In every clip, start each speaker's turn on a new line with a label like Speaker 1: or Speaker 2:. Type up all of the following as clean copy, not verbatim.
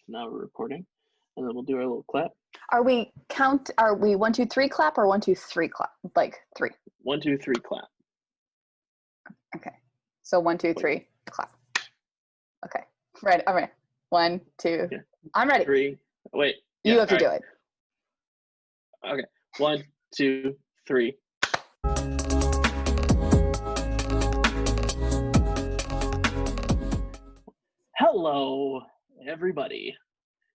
Speaker 1: now we're recording, and then we'll do our little clap.
Speaker 2: Are we 1, 2, 3 clap or 1, 2, 3 clap? Like 3.
Speaker 1: 1, 2, 3 clap.
Speaker 2: Okay. So 1, 2, 3 clap. Okay. Ready. I'm ready. 1, 2.
Speaker 1: Yeah.
Speaker 2: I'm ready.
Speaker 1: 3. Wait.
Speaker 2: You
Speaker 1: Yeah,
Speaker 2: have to do it.
Speaker 1: Okay. 1, 2, 3. Hello, everybody.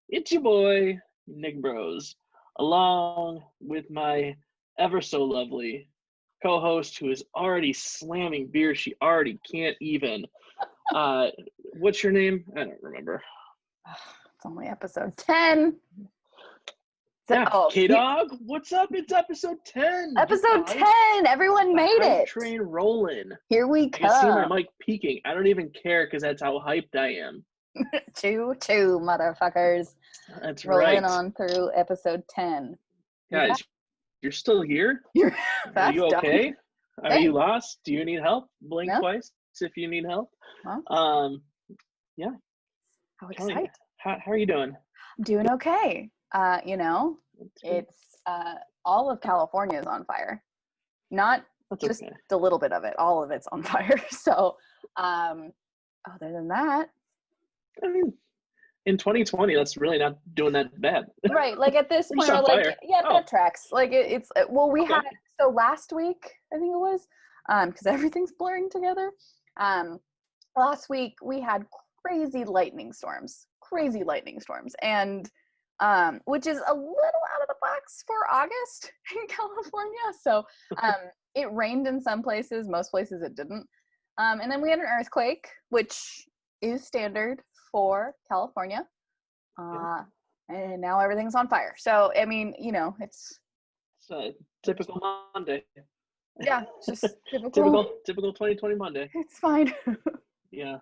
Speaker 1: It's your boy, Nick Bros, along with my ever so lovely co-host who is already slamming beer she already can't even. What's your name? I don't remember.
Speaker 2: It's only episode 10.
Speaker 1: Yeah, K-Dog, what's up? It's episode 10.
Speaker 2: Episode 10. Everyone made it.
Speaker 1: Train rolling.
Speaker 2: Here we
Speaker 1: I can see my
Speaker 2: come.
Speaker 1: mic peaking. I don't even care because that's how hyped I am.
Speaker 2: Choo, motherfuckers.
Speaker 1: That's
Speaker 2: Rolling
Speaker 1: right.
Speaker 2: on through episode 10.
Speaker 1: Guys, you're still here? Are you okay?
Speaker 2: Done.
Speaker 1: Are you lost? Do you need help? Blink
Speaker 2: No.
Speaker 1: twice if you need help.
Speaker 2: Well,
Speaker 1: yeah.
Speaker 2: How exciting.
Speaker 1: How are you doing?
Speaker 2: I'm doing okay. It's all of California is on fire. Not
Speaker 1: That's
Speaker 2: just
Speaker 1: okay.
Speaker 2: a little bit of it. All of it's on fire. So, other than that,
Speaker 1: I mean, in 2020, that's really not doing that bad.
Speaker 2: right? Like at this point,
Speaker 1: on
Speaker 2: we're like,
Speaker 1: fire.
Speaker 2: that tracks. Like we had so last week, I think it was, because everything's blurring together. Last week we had crazy lightning storms, and which is a little out of the box for August in California. So it rained in some places, most places it didn't. And then we had an earthquake, which is standard for California. And now everything's on fire. So, I mean, it's
Speaker 1: a typical Monday.
Speaker 2: Yeah, just typical
Speaker 1: 2020 Monday.
Speaker 2: It's fine.
Speaker 1: Yeah,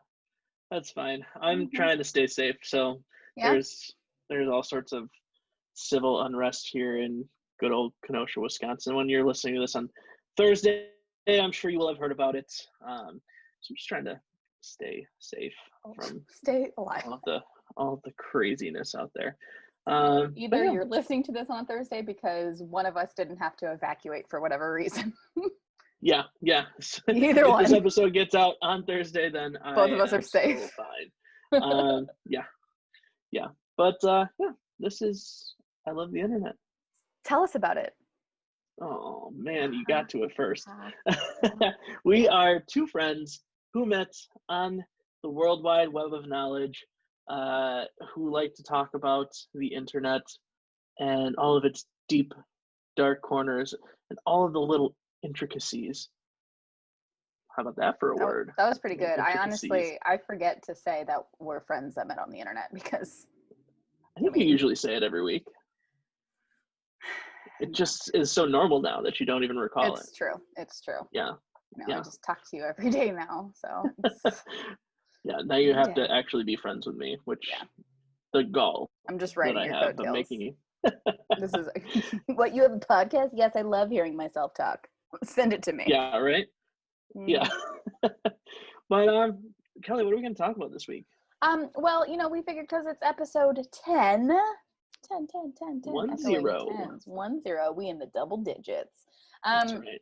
Speaker 1: that's fine. I'm trying to stay safe. So there's all sorts of civil unrest here in good old Kenosha, Wisconsin. When you're listening to this on Thursday, I'm sure you will have heard about it. So I'm just trying to stay safe from
Speaker 2: stay alive.
Speaker 1: All of the craziness out there.
Speaker 2: Either you're listening to this on Thursday because one of us didn't have to evacuate for whatever reason.
Speaker 1: Yeah.
Speaker 2: Either one.
Speaker 1: If this episode gets out on Thursday, then
Speaker 2: both of us are safe.
Speaker 1: So fine. Yeah. But this is. I love the internet.
Speaker 2: Tell us about it.
Speaker 1: Oh man, you got to it first. We are two friends who met on the World Wide Web of Knowledge, who like to talk about the internet and all of its deep, dark corners and all of the little intricacies. How about that for a word?
Speaker 2: That was pretty good. I forget to say that we're friends that met on the internet because
Speaker 1: I think you usually say it every week. It just is so normal now that you don't even recall it.
Speaker 2: It's true.
Speaker 1: Yeah.
Speaker 2: I just talk to you every day now, so.
Speaker 1: Yeah, now you have to actually be friends with me, which the gall.
Speaker 2: I'm just writing your coattails.
Speaker 1: I'm making you.
Speaker 2: This is what, you have a podcast? Yes, I love hearing myself talk. Send it to me.
Speaker 1: Yeah, right? Yeah. But Kelly, what are we going to talk about this week?
Speaker 2: Well, we figured because it's episode 10. 10.
Speaker 1: 1-0.
Speaker 2: 1-0. We in the double digits.
Speaker 1: That's right.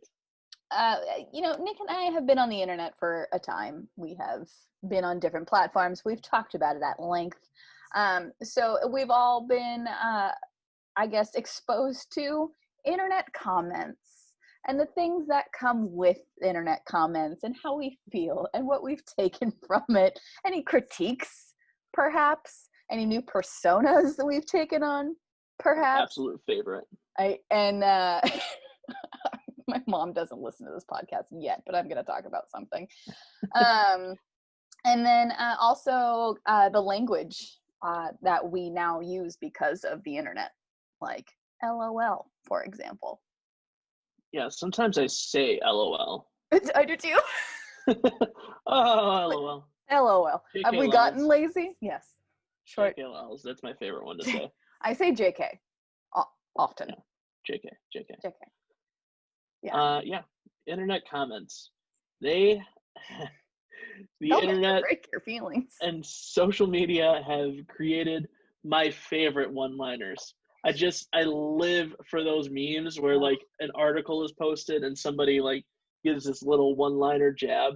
Speaker 2: Nick and I have been on the internet for a time. We have been on different platforms. We've talked about it at length. So we've all been, I guess, exposed to internet comments and the things that come with internet comments and how we feel and what we've taken from it. Any critiques, perhaps? Any new personas that we've taken on, perhaps?
Speaker 1: Absolute favorite.
Speaker 2: My mom doesn't listen to this podcast yet, but I'm going to talk about something. And then also the language that we now use because of the internet, like LOL, for example.
Speaker 1: Yeah, sometimes I say LOL.
Speaker 2: I do too.
Speaker 1: Oh, LOL.
Speaker 2: LOL. Have we gotten lazy? Yes. Short.
Speaker 1: JKLs, that's my favorite one to say.
Speaker 2: I say JK often.
Speaker 1: Yeah. JK.
Speaker 2: Yeah.
Speaker 1: Internet comments. The
Speaker 2: Don't
Speaker 1: internet
Speaker 2: break your feelings.
Speaker 1: and social media have created my favorite one-liners. I live for those memes where like an article is posted and somebody like gives this little one-liner jab.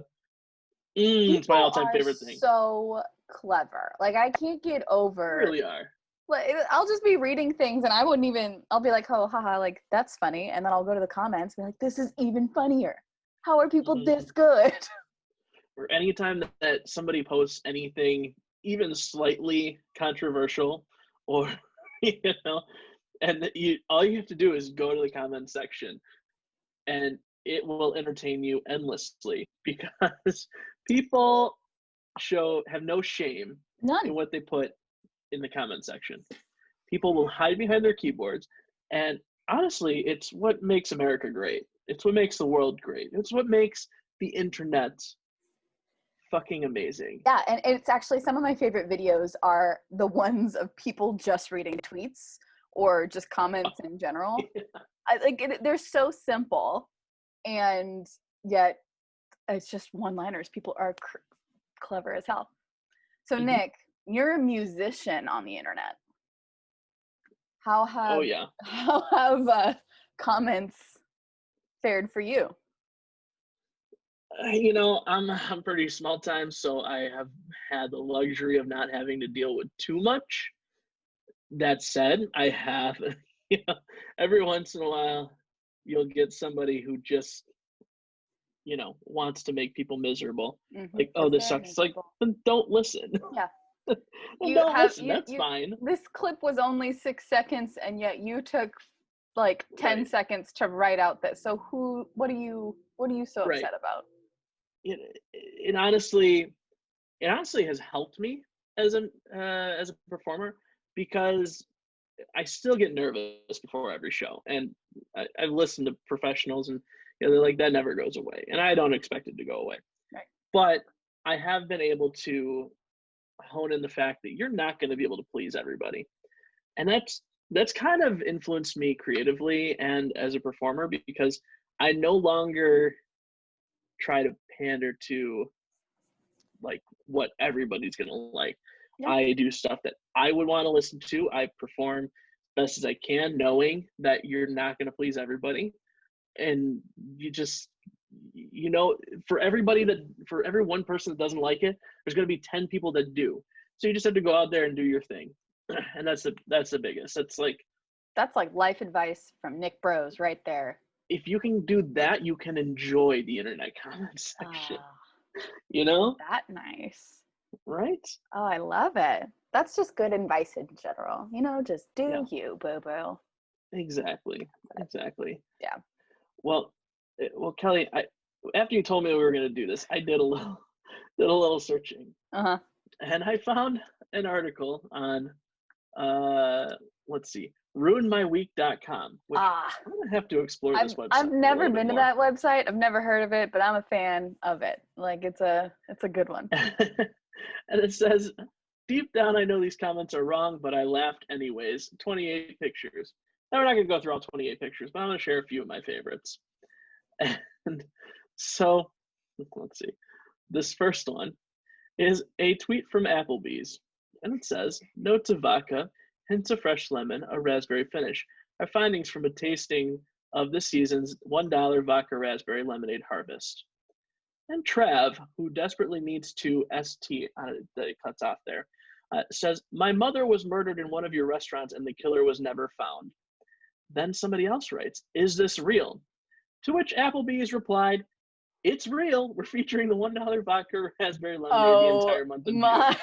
Speaker 1: It's my all-time favorite thing.
Speaker 2: So clever. Like I can't get over.
Speaker 1: They really are.
Speaker 2: Like I'll just be reading things and I'll be like, oh, haha, like that's funny, and then I'll go to the comments and be like, this is even funnier. How are people this good?
Speaker 1: Or anytime that somebody posts anything even slightly controversial, or and all you have to do is go to the comment section, and it will entertain you endlessly because people have no shame in what they put in the comment section. People will hide behind their keyboards, and honestly, it's what makes America great. It's what makes the world great. It's what makes the internet fucking amazing.
Speaker 2: Yeah, and it's actually some of my favorite videos are the ones of people just reading tweets or just comments in general. Yeah. They're so simple, and yet it's just one-liners. People are clever as hell. So Nick, you're a musician on the internet. How have comments fared for you?
Speaker 1: I'm pretty small time, so I have had the luxury of not having to deal with too much. That said, I have, every once in a while, you'll get somebody who just, wants to make people miserable. Like, oh, this sucks. It's like, then don't listen.
Speaker 2: Yeah.
Speaker 1: Listen. That's fine.
Speaker 2: This clip was only 6 seconds, and yet you took like 10 seconds to write out that. So what are you so upset about?
Speaker 1: It honestly has helped me as a performer, because I still get nervous before every show, and I've listened to professionals, and they're like, that never goes away, and I don't expect it to go away.
Speaker 2: Right.
Speaker 1: But I have been able to hone in the fact that you're not going to be able to please everybody, and that's kind of influenced me creatively and as a performer, because I no longer try to pander to like what everybody's gonna like. Yeah. I do stuff that I would want to listen to. I perform best as I can, knowing that you're not gonna please everybody, and you just for every one person that doesn't like it, there's gonna be 10 people that do. So you just have to go out there and do your thing, and that's the biggest. That's like
Speaker 2: life advice from Nick Bros right there.
Speaker 1: If you can do that, you can enjoy the internet comment section.
Speaker 2: That nice.
Speaker 1: Right?
Speaker 2: Oh, I love it. That's just good advice in general. Just do you, boo-boo.
Speaker 1: Exactly.
Speaker 2: Yeah.
Speaker 1: Well, Kelly, after you told me we were going to do this, I did a little searching.
Speaker 2: Uh-huh.
Speaker 1: And I found an article on, let's see, ruinmyweek.com, which I'm gonna have to explore this website.
Speaker 2: I've never been to that website. I've never heard of it, but I'm a fan of it. Like it's a good one.
Speaker 1: And it says, deep down I know these comments are wrong, but I laughed anyways. 28 pictures. Now we're not gonna go through all 28 pictures, but I'm gonna share a few of my favorites. And so let's see. This first one is a tweet from Applebee's, and it says, notes of vodka, hints of fresh lemon, a raspberry finish. Our findings from a tasting of this season's $1 vodka raspberry lemonade harvest. And Trav, who desperately needs to ST, that it cuts off there, says, my mother was murdered in one of your restaurants and the killer was never found. Then somebody else writes, is this real? To which Applebee's replied, it's real. We're featuring the $1 vodka raspberry lemonade the entire month of June.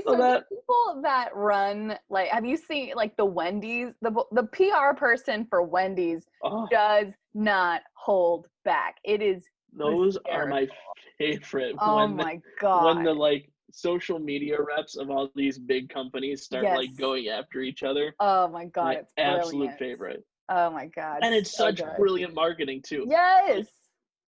Speaker 2: So the people that run, like, have you seen like the Wendy's, the PR person for Wendy's does not hold back. It is
Speaker 1: those hysterical. Are my favorite.
Speaker 2: My God.
Speaker 1: When the like social media reps of all these big companies start like going after each other.
Speaker 2: Oh my God. It's
Speaker 1: absolute favorite.
Speaker 2: Oh my God.
Speaker 1: And it's such brilliant marketing too.
Speaker 2: Yes.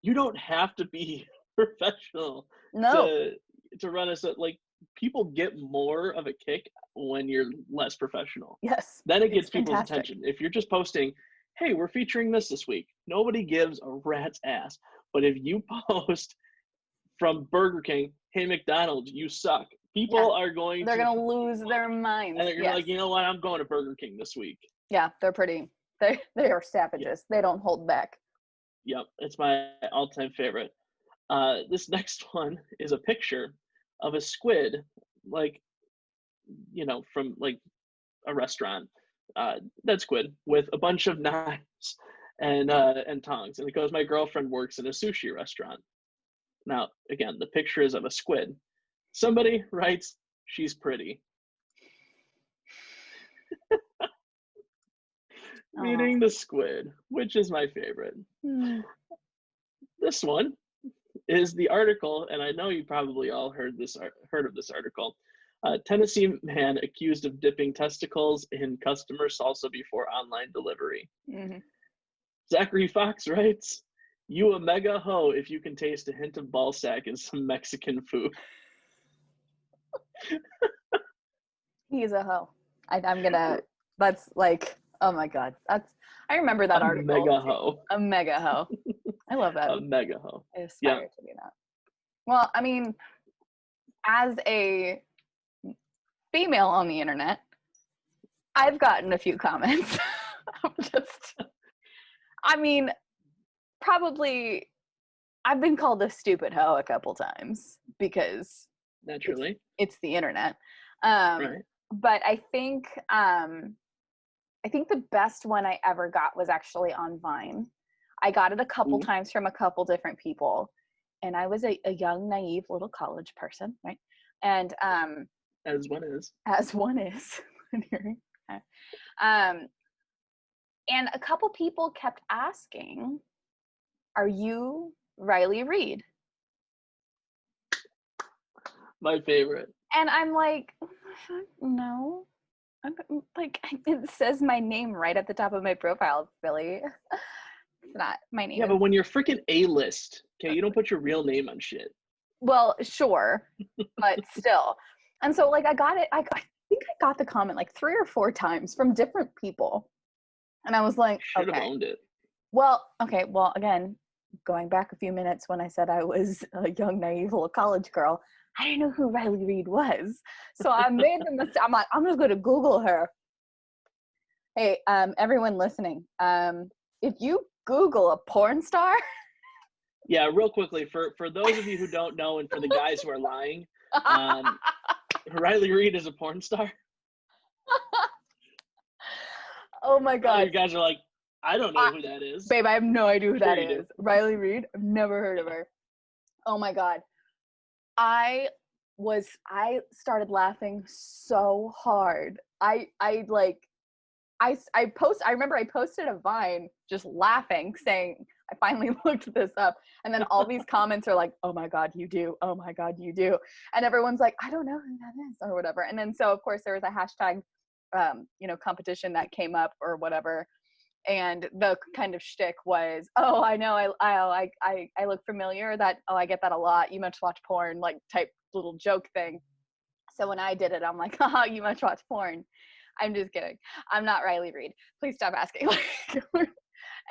Speaker 1: You don't have to be professional to run a like. People get more of a kick when you're less professional.
Speaker 2: Yes.
Speaker 1: Then it gets people's attention. If you're just posting, hey, we're featuring this week, nobody gives a rat's ass. But if you post from Burger King, hey, McDonald's, you suck. People are going
Speaker 2: they're
Speaker 1: to
Speaker 2: gonna lose their minds.
Speaker 1: and they're gonna be like, you know what, I'm going to Burger King this week.
Speaker 2: Yeah, they are savages. They don't hold back.
Speaker 1: Yep, it's my all-time favorite. This next one is a picture of a squid, like, you know, from like a restaurant. That squid with a bunch of knives and tongs, and it goes, my girlfriend works in a sushi restaurant. Now, again, the picture is of a squid. Somebody writes, she's pretty. Meaning the squid, which is my favorite. This one is the article, and I know you probably all heard of this article. Tennessee man accused of dipping testicles in customer salsa before online delivery. Mm-hmm. Zachary Fox writes, you a mega hoe if you can taste a hint of ball sack in some Mexican food.
Speaker 2: He's a hoe. That's like, oh my God. I remember that article.
Speaker 1: Mega hoe.
Speaker 2: A mega hoe. I love that.
Speaker 1: A mega hoe.
Speaker 2: I aspire to be that. Well, I mean, as a female on the internet, I've gotten a few comments. Probably I've been called a stupid hoe a couple times because
Speaker 1: naturally
Speaker 2: it's the internet.
Speaker 1: Right.
Speaker 2: But I think the best one I ever got was actually on Vine. I got it a couple times from a couple different people, and I was a young, naive little college person, right? And
Speaker 1: as one is.
Speaker 2: And a couple people kept asking, are you Riley Reid?
Speaker 1: My favorite.
Speaker 2: And I'm like, no. I'm like, it says my name right at the top of my profile, Billy. It's not my name.
Speaker 1: Yeah, but when you're freaking A-list, okay, you don't put your real name on shit.
Speaker 2: Well, sure, but still. And so, like, I got it. I think I got the comment like 3 or 4 times from different people. And I was like,
Speaker 1: should have owned it.
Speaker 2: Well, okay. Well, again, going back a few minutes when I said I was a young, naive little college girl, I didn't know who Riley Reid was. So I made the mistake. I'm like, I'm just going to Google her. Hey, everyone listening, if you Google a porn star.
Speaker 1: Yeah, real quickly, for those of you who don't know and for the guys who are lying, Riley Reid is a porn star.
Speaker 2: Oh my God.
Speaker 1: You guys are like, I don't know who that is.
Speaker 2: Babe, I have no idea who that is. Riley Reid? I've never heard of her. Oh my God. I started laughing so hard. I remember I posted a Vine just laughing, saying, I finally looked this up. And then all these comments are like, oh my God, you do. Oh my God, you do. And everyone's like, I don't know who that is or whatever. And then so of course there was a hashtag, competition that came up or whatever. And the kind of shtick was, oh, I know, I look familiar. I get that a lot. You must watch porn, like type little joke thing. So when I did it, I'm like, haha, you must watch porn. I'm just kidding. I'm not Riley Reid. Please stop asking.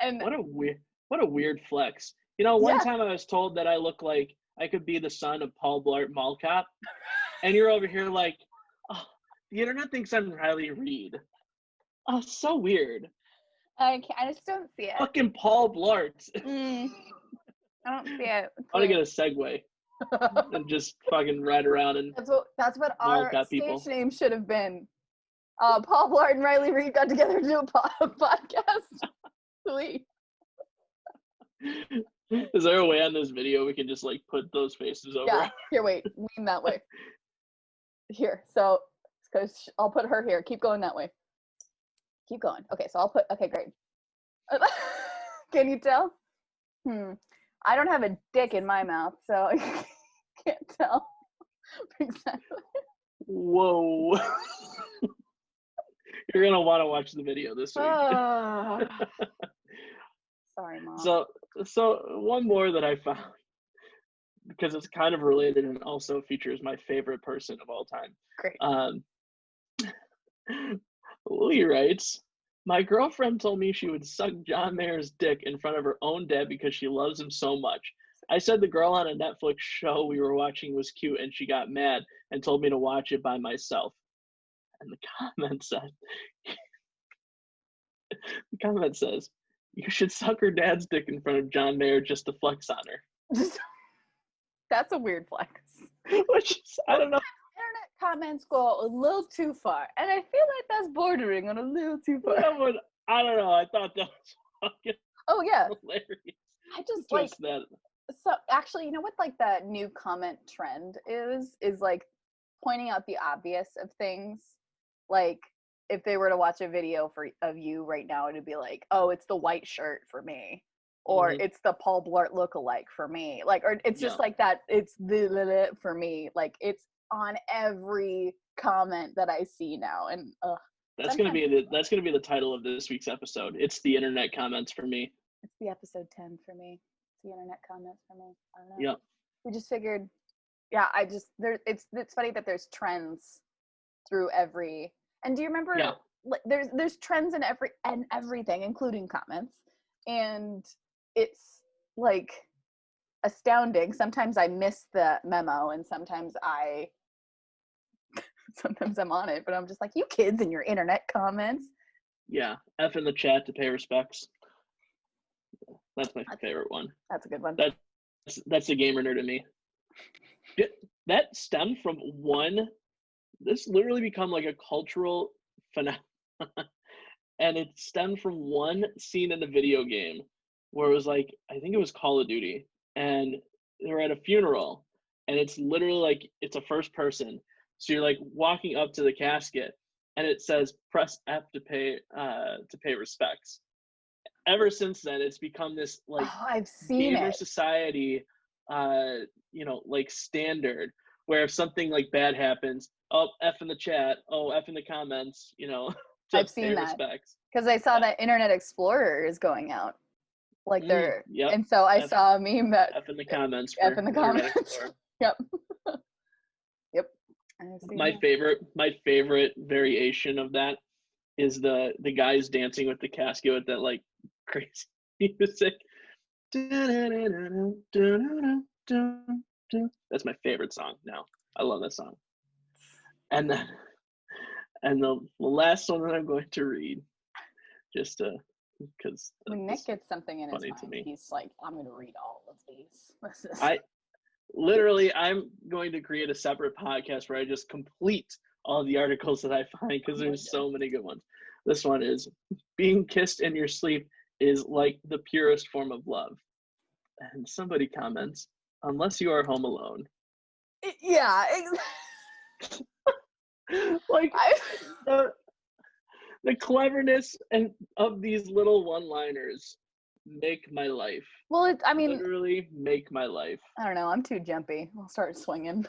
Speaker 2: And
Speaker 1: what a weird flex. One time I was told that I look like I could be the son of Paul Blart Mall Cop, and you're over here like, oh, the internet thinks I'm Riley Reid. Oh, so weird.
Speaker 2: I just don't see it.
Speaker 1: Fucking Paul Blart.
Speaker 2: I don't see it.
Speaker 1: I want to get a Segway and just fucking ride around and.
Speaker 2: That's what our stage name should have been. Paul Blart and Riley Reid got together to do a podcast. Please.
Speaker 1: Is there a way on this video we can just like put those faces over?
Speaker 2: Yeah. Here, wait. Lean that way. Here. So, because I'll put her here. Keep going that way. Keep going. Okay. So okay, great. Can you tell? I don't have a dick in my mouth, so I can't tell exactly.
Speaker 1: Whoa. You're going to want to watch the video this week.
Speaker 2: Sorry, Mom.
Speaker 1: So one more that I found, because it's kind of related and also features my favorite person of all time.
Speaker 2: Great.
Speaker 1: Lee writes, my girlfriend told me she would suck John Mayer's dick in front of her own dad because she loves him so much. I said the girl on a Netflix show we were watching was cute, and she got mad and told me to watch it by myself. And the comment says, you should suck her dad's dick in front of John Mayer just to flex on her.
Speaker 2: That's a weird flex.
Speaker 1: Which is, I don't know.
Speaker 2: Internet comments go a little too far, and I feel like that's bordering on a little too far.
Speaker 1: I don't know. I thought that was fucking hilarious.
Speaker 2: I just like that. So actually, you know what like the new comment trend is like pointing out the obvious of things. Like if they were to watch a video of you right now, it'd be like, oh, it's the white shirt for me. Or it's the Paul Blart lookalike for me. Like, or it's just like that, it's the for me. Like it's on every comment that I see now. And
Speaker 1: that's gonna be the title of this week's episode. It's the internet comments for me.
Speaker 2: It's the episode 10 for me. It's the internet comments for me. I don't know.
Speaker 1: Yeah.
Speaker 2: We just figured, it's funny that there's trends through every, and do you remember there's trends in everything, including comments. And it's like astounding. Sometimes I miss the memo and sometimes I'm on it, but I'm just like, you kids and your internet comments.
Speaker 1: Yeah. F in the chat to pay respects. That's my favorite one.
Speaker 2: That's a good one.
Speaker 1: That's a gamer nerd to me. That stemmed from this literally become like a cultural phenomenon. And it stemmed from one scene in the video game where it was like, I think it was Call of Duty, and they were at a funeral, and it's literally like, it's a first person. So you're like walking up to the casket, and it says, press F to pay respects. Ever since then, it's become this like
Speaker 2: I've seen
Speaker 1: gamer
Speaker 2: it.
Speaker 1: society, like standard, where if something like bad happens, oh, F in the chat, oh, F in the comments,
Speaker 2: I've seen that because I saw that Internet Explorer is going out, like they're, and so I saw a meme that
Speaker 1: F in the comments.
Speaker 2: F in the comments. Yep. Yep.
Speaker 1: My favorite variation of that is the guys dancing with the casket with that like crazy music. That's my favorite song now. I love that song. And then, the last one that I'm going to read, just because
Speaker 2: when Nick gets something in his mind, he's like, I'm going to read all of these.
Speaker 1: I'm going to create a separate podcast where I just complete all the articles that I find, because there's so many good ones. This one is, being kissed in your sleep is like the purest form of love. And somebody comments, unless you are home alone.
Speaker 2: Yeah, exactly.
Speaker 1: Like the cleverness of these little one-liners make my life.
Speaker 2: Well,
Speaker 1: literally make my life.
Speaker 2: I don't know. I'm too jumpy. I'll start swinging.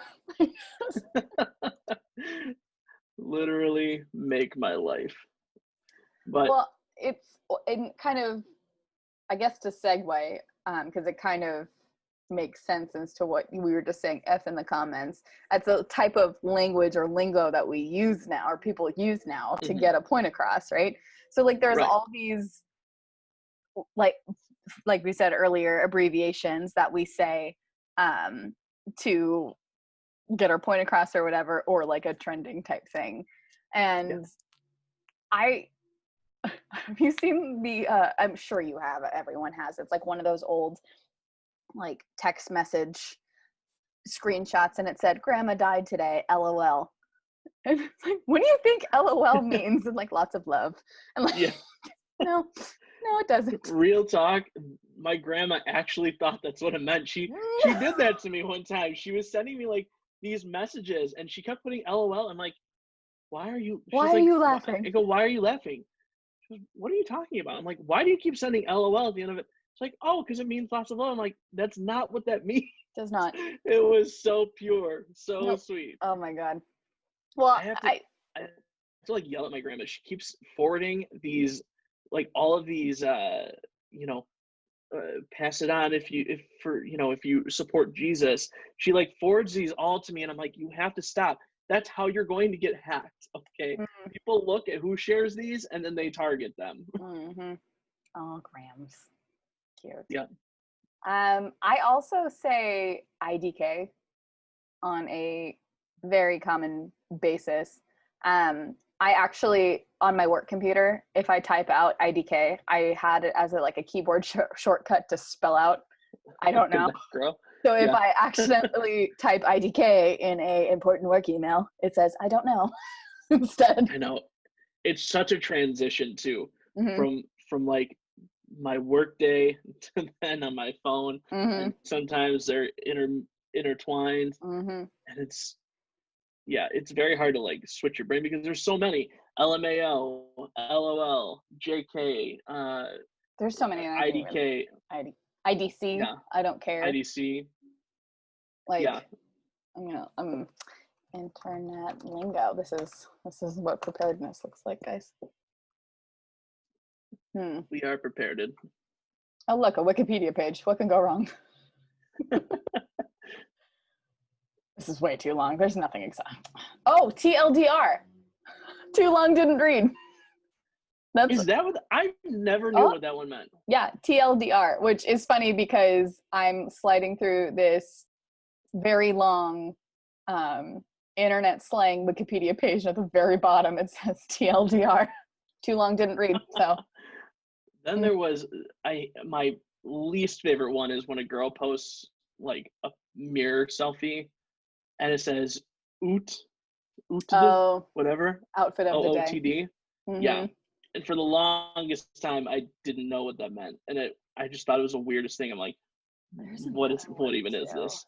Speaker 1: Literally make my life. But
Speaker 2: it's kind of, I guess, to segue, because it kind of makes sense as to what we were just saying, F in the comments. That's a type of language or lingo that we use now, or people use now, to get a point across, right? So like there's all these, like we said earlier, abbreviations that we say to get our point across or whatever, or like a trending type thing. And have you seen the I'm sure you have, everyone has, it's like one of those old like text message screenshots, and it said, grandma died today, LOL. And it's like, what do you think LOL means? And like, lots of love. And like, no, it doesn't.
Speaker 1: Real talk, my grandma actually thought that's what it meant. She did that to me one time. She was sending me like these messages, and she kept putting LOL. I'm like, why are you laughing? I go, why are you laughing? She goes, what are you talking about? I'm like, why do you keep sending LOL at the end of it? It's like, oh, because it means lots of love. I'm like, that's not what that means.
Speaker 2: Does not.
Speaker 1: It was so pure, so sweet.
Speaker 2: Oh my God. Well, I have
Speaker 1: to like yell at my grandma. She keeps forwarding these, like all of these, pass it on if you support Jesus. She like forwards these all to me, and I'm like, you have to stop. That's how you're going to get hacked. Okay. Mm-hmm. People look at who shares these, and then they target them.
Speaker 2: Mm-hmm. Oh, grams. Cute.
Speaker 1: Yeah.
Speaker 2: I also say IDK on a very common basis. I actually, on my work computer, if I type out IDK, I had it as a keyboard shortcut to spell out I don't know.
Speaker 1: Girl.
Speaker 2: So if I accidentally type IDK in a important work email, it says I don't know instead.
Speaker 1: I know. It's such a transition too,
Speaker 2: Mm-hmm.
Speaker 1: from like my work day to then on my phone,
Speaker 2: Mm-hmm.
Speaker 1: and sometimes they're intertwined,
Speaker 2: Mm-hmm.
Speaker 1: and it's very hard to like switch your brain because there's so many LMAO, LOL, JK,
Speaker 2: There's so many. I can't
Speaker 1: IDK,
Speaker 2: even, IDC.
Speaker 1: yeah,
Speaker 2: I don't care.
Speaker 1: IDC, yeah.
Speaker 2: Like, internet lingo. This is what preparedness looks like, guys.
Speaker 1: We are prepared.
Speaker 2: Oh, look, a Wikipedia page. What can go wrong? This is way too long. There's nothing exciting. Oh, TLDR. Too long, didn't read.
Speaker 1: Is that what I never knew what that one meant?
Speaker 2: Yeah, TLDR, which is funny because I'm sliding through this very long internet slang Wikipedia page. At the very bottom, it says TLDR. Too long, didn't read. So
Speaker 1: then there was my least favorite one is when a girl posts like a mirror selfie and it says oot whatever
Speaker 2: outfit of the day.
Speaker 1: OOTD.
Speaker 2: Mm-hmm.
Speaker 1: Yeah. And for the longest time I didn't know what that meant. And I just thought it was the weirdest thing. I'm like, what even is this?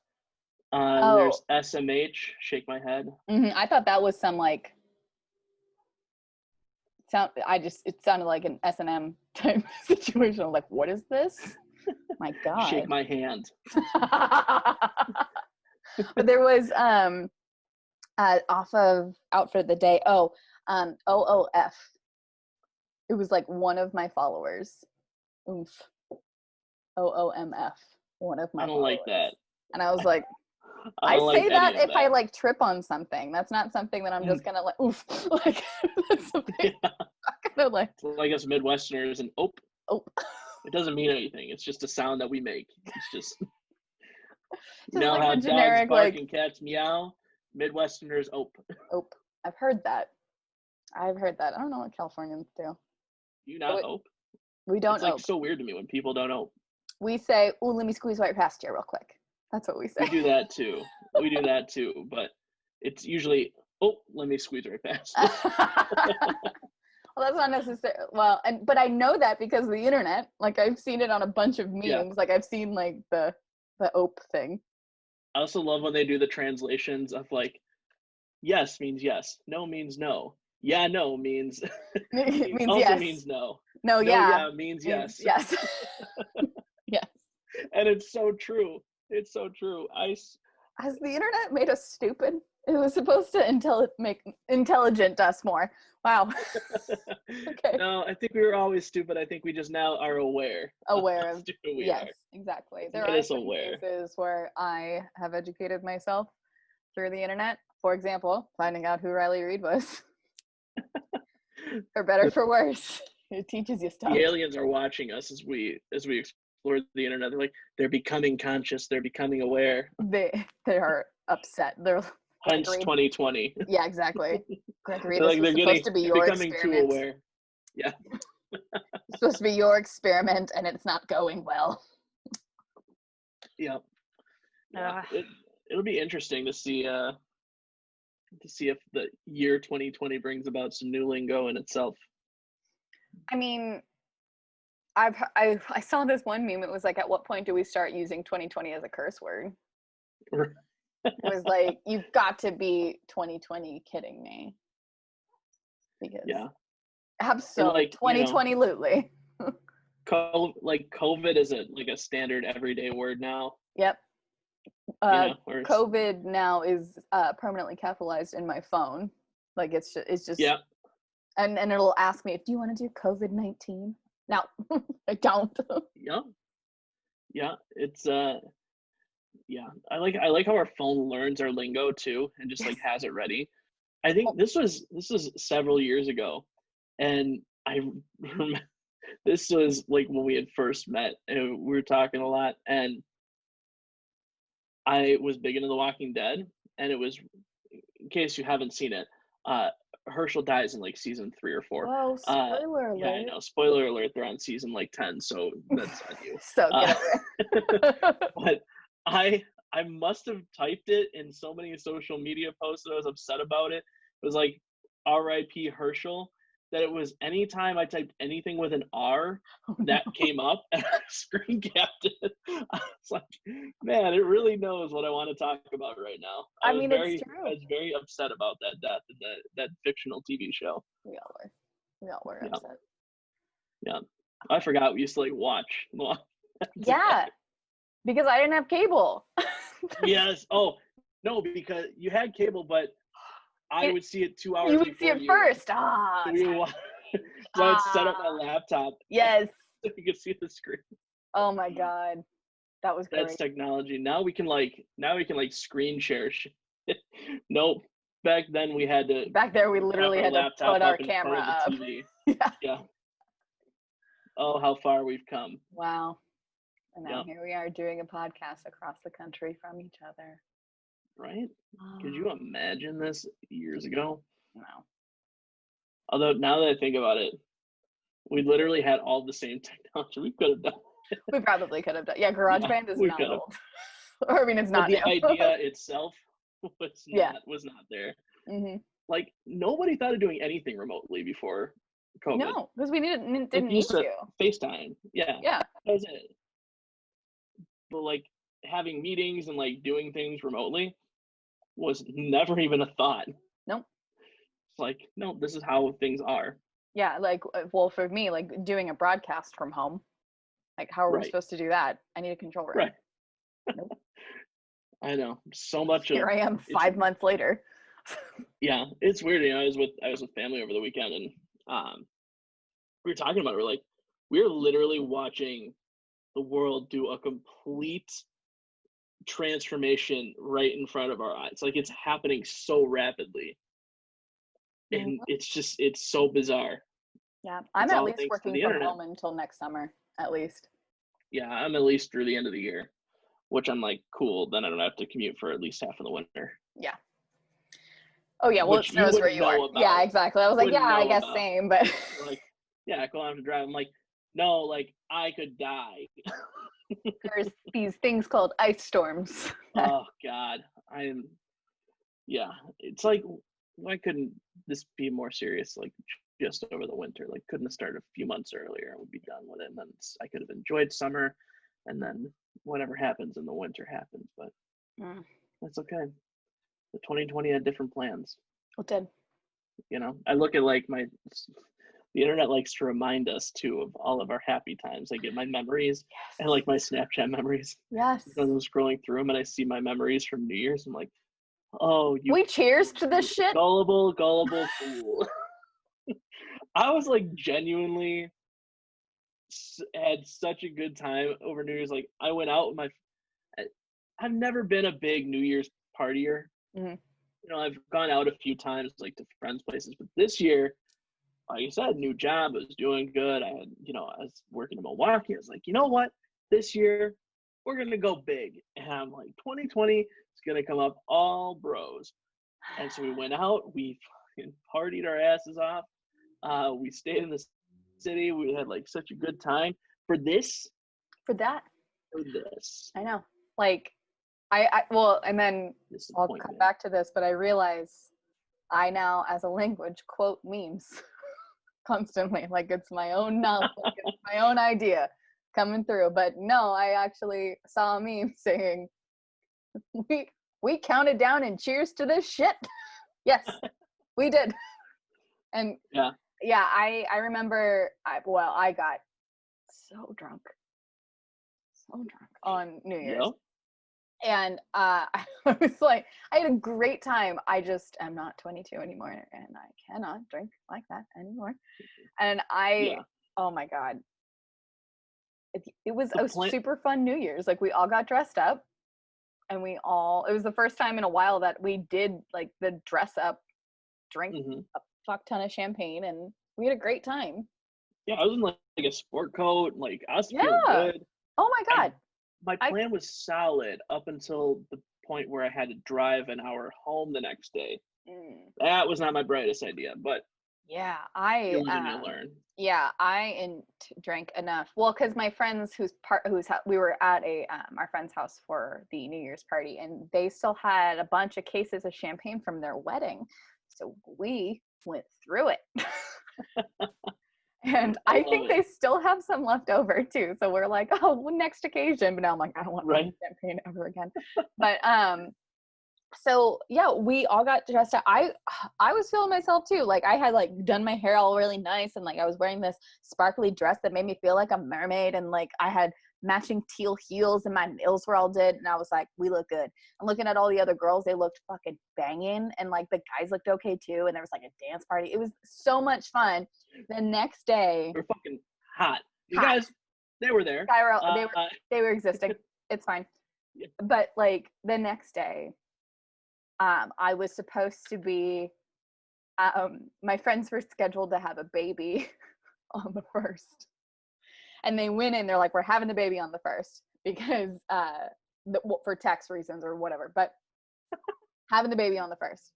Speaker 1: There's SMH, shake my head.
Speaker 2: Mm-hmm. I thought that was some like it sounded like an S&M type situation. I'm like, what is this? My God.
Speaker 1: Shake my hand.
Speaker 2: But there was off of outfit of the day. OOF. It was like one of my followers. Oomph. OOMF. One of my
Speaker 1: I don't
Speaker 2: followers.
Speaker 1: like that.
Speaker 2: And I was like, I say that if I like trip on something. That's not something that I'm just gonna like oof. Like that's something I'm gonna like.
Speaker 1: Like us Midwesterners and ope.
Speaker 2: It
Speaker 1: doesn't mean anything. It's just a sound that we make. It's just
Speaker 2: you know like how generic,
Speaker 1: dogs bark and cats meow. Midwesterners ope.
Speaker 2: I've heard that. I don't know what Californians do.
Speaker 1: You not ope?
Speaker 2: We don't.
Speaker 1: It's like so weird to me when people don't ope.
Speaker 2: We say, "Oh, let me squeeze right past you real quick." That's what we say.
Speaker 1: We do that too. But it's usually, let me squeeze right past.
Speaker 2: Well, that's not necessary. Well, but I know that because of the internet. Like I've seen it on a bunch of memes. Yeah. Like I've seen like the ope thing.
Speaker 1: I also love when they do the translations of like, yes means yes, no means no. Yeah, no means
Speaker 2: means
Speaker 1: also
Speaker 2: yes.
Speaker 1: means no.
Speaker 2: No, yeah.
Speaker 1: Means yes.
Speaker 2: Yes. Yes.
Speaker 1: And it's so true. It's so true.
Speaker 2: Has the internet made us stupid? It was supposed to make intelligent us more. Wow.
Speaker 1: Okay. No, I think we were always stupid. I think we just now are aware of how stupid we are.
Speaker 2: Exactly. There are some cases where I have educated myself through the internet. For example, finding out who Riley Reid was. For better, for worse. It teaches you stuff.
Speaker 1: The aliens are watching us as we explore the internet. They're like, they're becoming conscious. They're becoming aware.
Speaker 2: They are upset. They're
Speaker 1: hence 2020.
Speaker 2: Yeah, exactly. Gregory, this is supposed to be your experiment.
Speaker 1: Too aware. Yeah.
Speaker 2: It's supposed to be your experiment, and it's not going well.
Speaker 1: Yeah. It'll be interesting to see if the year 2020 brings about some new lingo in itself.
Speaker 2: I mean, I saw this one meme. It was like, at what point do we start using 2020 as a curse word? It was like, you've got to be 2020 kidding me. Because absolutely, like, 2020-lutely.
Speaker 1: COVID is a standard everyday word now.
Speaker 2: Yep. COVID now is permanently capitalized in my phone. Like it's just
Speaker 1: yeah.
Speaker 2: And it'll ask me, do you want to do COVID-19? No, I don't.
Speaker 1: Yeah. It's I like how our phone learns our lingo too and just like has it ready. I think this was several years ago, and This was like when we had first met, and we were talking a lot, and I was big into The Walking Dead, and it was, in case you haven't seen it, Herschel dies in like season 3 or 4.
Speaker 2: Whoa, spoiler
Speaker 1: Yeah, I
Speaker 2: alert.
Speaker 1: know. Spoiler alert, they're on season like 10, so that's on you.
Speaker 2: So get over it.
Speaker 1: But I must have typed it in so many social media posts that I was upset about it. It was like R.I.P. Herschel, that it was anytime I typed anything with an R that came up and I screen capped it. I was like, man, it really knows what I want to talk about right now.
Speaker 2: I mean, it's true.
Speaker 1: I was very upset about that death in that fictional TV show.
Speaker 2: We all were. We all were
Speaker 1: Yeah.
Speaker 2: upset.
Speaker 1: Yeah. I forgot we used to like watch.
Speaker 2: Yeah. Because I didn't have cable.
Speaker 1: Yes. Oh, no, because you had cable, but I would see it 2 hours
Speaker 2: You
Speaker 1: before
Speaker 2: would see it first. Ah.
Speaker 1: So I would set up my laptop.
Speaker 2: Yes.
Speaker 1: So you could see the screen.
Speaker 2: Oh my God. That was great.
Speaker 1: That's technology. Now we can screen share shit. Nope. Back then we had to.
Speaker 2: Back there, we literally had to put our camera up.
Speaker 1: Yeah. Yeah. Oh, how far we've come.
Speaker 2: Wow. And now here we are doing a podcast across the country from each other.
Speaker 1: Right? Could you imagine this years ago?
Speaker 2: No.
Speaker 1: Although now that I think about it, we literally had all the same technology. We could have done it.
Speaker 2: We probably could have done. Yeah, GarageBand is not old. Or I mean, it's not.
Speaker 1: But the idea itself was not there.
Speaker 2: Mm-hmm.
Speaker 1: Like nobody thought of doing anything remotely before COVID.
Speaker 2: No, because we didn't need to.
Speaker 1: FaceTime. Yeah.
Speaker 2: Yeah.
Speaker 1: That was it. But like having meetings and like doing things remotely was never even a thought.
Speaker 2: Nope.
Speaker 1: It's like, no, this is how things are.
Speaker 2: Yeah, like, well, for me, like doing a broadcast from home, like how are we supposed to do that? I need a control room.
Speaker 1: Right.
Speaker 2: Nope.
Speaker 1: I know. So much
Speaker 2: Here I am 5 months later.
Speaker 1: Yeah, it's weird. You know, I was with family over the weekend, and we were talking about it. We're like, we're literally watching the world do a complete transformation right in front of our eyes. Like it's happening so rapidly, and it's so bizarre.
Speaker 2: Yeah, I'm at least working from home until next summer, at least.
Speaker 1: Yeah, I'm at least through the end of the year, which I'm like, cool. Then I don't have to commute for at least half of the winter.
Speaker 2: Yeah. Oh yeah, well, it snows where you are. Yeah, exactly. I was like, yeah, I guess same, but
Speaker 1: like, yeah, I don't have to drive. I'm like, no, like I could die.
Speaker 2: There's these things called ice storms.
Speaker 1: Oh God, it's like, why couldn't this be more serious? Like just over the winter, like couldn't have started a few months earlier and we'd be done with it. And then I could have enjoyed summer, and then whatever happens in the winter happens. But that's okay. The 2020 had different plans.
Speaker 2: It did.
Speaker 1: You know, I look at like the internet likes to remind us too of all of our happy times. I get my memories and like my Snapchat memories.
Speaker 2: Yes.
Speaker 1: As I'm scrolling through them and I see my memories from New Year's, I'm like, oh,
Speaker 2: we cheers to this shit.
Speaker 1: Gullible fool. I was like genuinely had such a good time over New Year's. Like I went out with I've never been a big New Year's partier.
Speaker 2: Mm-hmm.
Speaker 1: You know, I've gone out a few times like to friends' places, but this year, like you said, new job, I was doing good. I was working in Milwaukee. I was like, you know what? This year, we're going to go big. And I'm like, 2020 is going to come up all bros. And so we went out. We fucking partied our asses off. We stayed in the city. We had like such a good time. For this.
Speaker 2: I know. Like, well, and then I'll come back to this, but I realize I now, as a language, quote memes constantly. Like it's my own knowledge, it's my own idea coming through. But no, I actually saw a meme saying, we counted down and cheers to this shit. Yes, we did. And I remember, I got so drunk on New Year's. Yep. And I was like, I had a great time. I just am not 22 anymore, and I cannot drink like that anymore. And oh my God, it was a super fun New Year's. Like we all got dressed up, and it was the first time in a while that we did like the dress up, drink a fuck ton of champagne, and we had a great time.
Speaker 1: Yeah, I was in like a sport coat, like I was feeling
Speaker 2: Yeah.
Speaker 1: good.
Speaker 2: Oh my
Speaker 1: I
Speaker 2: God.
Speaker 1: My
Speaker 2: I
Speaker 1: plan was solid up until the point where I had to drive an hour home the next day.
Speaker 2: mm,
Speaker 1: That was not my brightest idea, but
Speaker 2: yeah,
Speaker 1: you live and you learn.
Speaker 2: yeah, drank enough. Well, because my friends we were at our friend's house for the New Year's party, and they still had a bunch of cases of champagne from their wedding, so we went through it. And
Speaker 1: I
Speaker 2: I
Speaker 1: love
Speaker 2: think
Speaker 1: it.
Speaker 2: they still have some left over too. So we're like, oh, well, next occasion. But now I'm like, I don't want any
Speaker 1: Right?
Speaker 2: champagne ever again. But so yeah, we all got dressed up. I was feeling myself too. Like I had like done my hair all really nice, and like I was wearing this sparkly dress that made me feel like a mermaid, and like I had matching teal heels, and my nails were all did, and I was like, we look good. I'm looking at all the other girls, they looked fucking banging, and like the guys looked okay too, and there was like a dance party. It was so much fun. The next day,
Speaker 1: We're fucking hot. You
Speaker 2: hot.
Speaker 1: guys, they were there.
Speaker 2: Gyro,
Speaker 1: Uh,
Speaker 2: they were existing. It's fine.
Speaker 1: yeah.
Speaker 2: But like the next day, I was supposed to be my friends were scheduled to have a baby on the 1st. And they went in, they're like, we're having the baby on the 1st because for tax reasons or whatever, but having the baby on the 1st.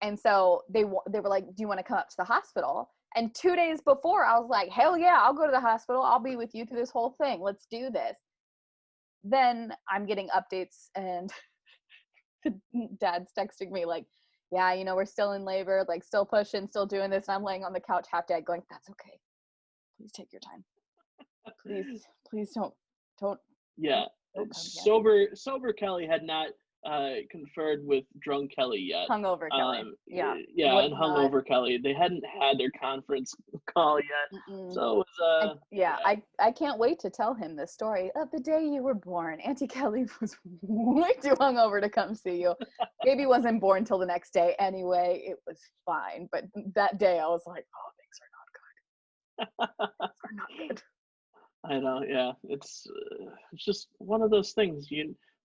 Speaker 2: And so they were like, do you want to come up to the hospital? And 2 days before, I was like, hell yeah, I'll go to the hospital. I'll be with you through this whole thing. Let's do this. Then I'm getting updates, and dad's texting me like, yeah, we're still in labor, like still pushing, still doing this. And I'm laying on the couch half dead going, that's okay. Please take your time. Please don't
Speaker 1: Yeah.
Speaker 2: don't come
Speaker 1: Sober Kelly had not conferred with drunk Kelly yet.
Speaker 2: hungover Kelly. Yeah.
Speaker 1: Yeah, and hungover Kelly. They hadn't had their conference call yet. So it was
Speaker 2: yeah. I can't wait to tell him the story of the day you were born. Auntie Kelly was way too hungover to come see you. Baby wasn't born till the next day anyway. It was fine. But that day I was like, oh, things are not good. Things are not good.
Speaker 1: I know, yeah. It's just one of those things.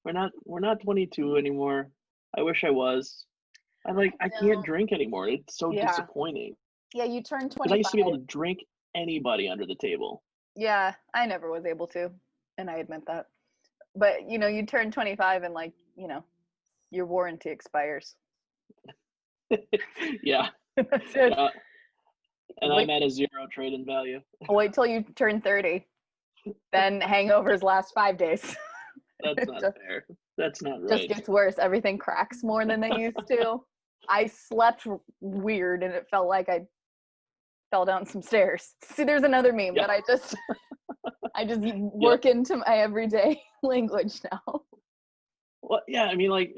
Speaker 1: We're not 22 anymore. I wish I was. I can't drink anymore. It's so disappointing.
Speaker 2: Yeah, you turn
Speaker 1: Because I
Speaker 2: 25.
Speaker 1: used to be able to drink anybody under the table.
Speaker 2: Yeah, I never was able to, and I admit that. But you turn 25 and your warranty expires.
Speaker 1: Yeah.
Speaker 2: That's it.
Speaker 1: Yeah. And I'm at a 0 trade-in value.
Speaker 2: Wait till you turn 30. Then hangovers last 5 days.
Speaker 1: That's not fair. That's not right.
Speaker 2: Just gets worse. Everything cracks more than they used to. I slept weird, and it felt like I fell down some stairs. See, there's another meme that I just work into my everyday language now.
Speaker 1: Well, yeah, I mean, like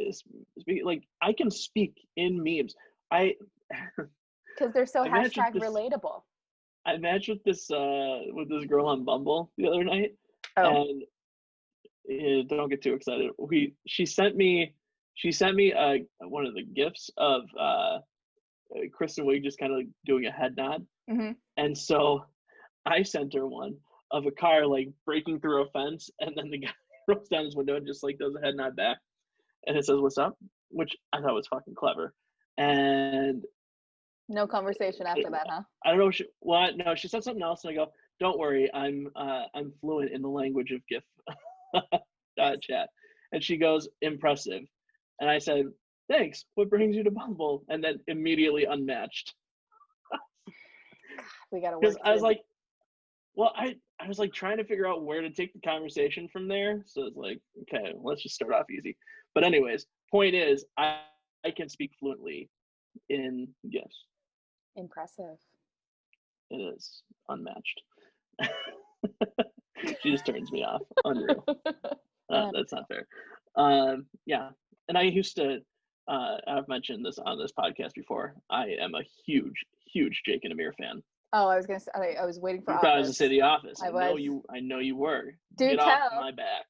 Speaker 1: I can speak in memes.
Speaker 2: Because they're so hashtag relatable.
Speaker 1: I matched with this girl on Bumble the other night, and don't get too excited. She sent me one of the gifs of Kristen Wiig just kind of like doing a head nod, and so I sent her one of a car like breaking through a fence, and then the guy rolls down his window and just like does a head nod back, and it says "What's up," which I thought was fucking clever. And
Speaker 2: no conversation after that, huh?
Speaker 1: I don't know. No, she said something else, and I go, "Don't worry, I'm fluent in the language of GIF chat." And she goes, "Impressive." And I said, "Thanks. What brings you to Bumble?" And then immediately unmatched.
Speaker 2: We gotta work.
Speaker 1: I was like, well, I was like trying to figure out where to take the conversation from there. So it's like, okay, let's just start off easy. But anyways, point is, I can speak fluently in GIFs.
Speaker 2: Impressive.
Speaker 1: It is unmatched. She just turns me off. Unreal. That's not fair. Yeah. And I used to, I've mentioned this on this podcast before. I am a huge Jake and Amir fan.
Speaker 2: Oh, I was gonna say, I was waiting for.
Speaker 1: You thought I was to say The Office.
Speaker 2: I
Speaker 1: know you were.
Speaker 2: Get
Speaker 1: off my back.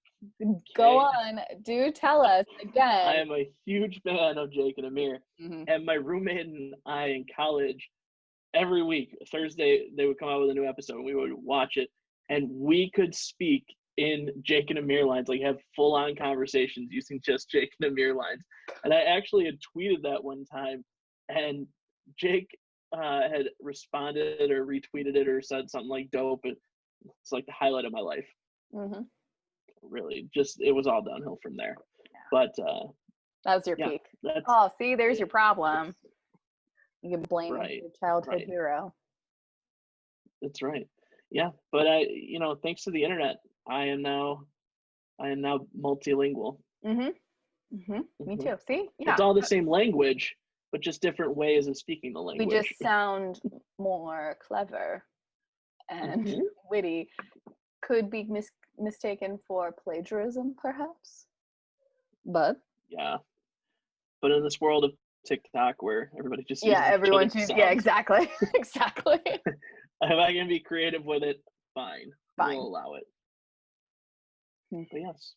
Speaker 2: Go on. Do tell us again.
Speaker 1: I am a huge fan of Jake and Amir. And my roommate and I in college, every week, Thursday, they would come out with a new episode and we would watch it. And we could speak in Jake and Amir lines, like have full-on conversations using just Jake and Amir lines. And I actually had tweeted that one time. And Jake had responded or retweeted it or said something like dope. It's like the highlight of my life.
Speaker 2: Mm-hmm.
Speaker 1: Really, just it was all downhill from there. Yeah. But
Speaker 2: that was your peak. Oh, see, there's your problem. You can blame your childhood hero.
Speaker 1: That's right. Yeah, but thanks to the internet, I am now multilingual.
Speaker 2: Mm-hmm. Mm-hmm. Me too. See, yeah,
Speaker 1: it's all the same language, but just different ways of speaking the language.
Speaker 2: We just sound more clever and witty. Could be mistaken for plagiarism, perhaps. But
Speaker 1: yeah, but in this world of TikTok where everybody just
Speaker 2: everyone chooses. Yeah, exactly, exactly.
Speaker 1: If I can be creative with it, fine. We'll allow it. But yes,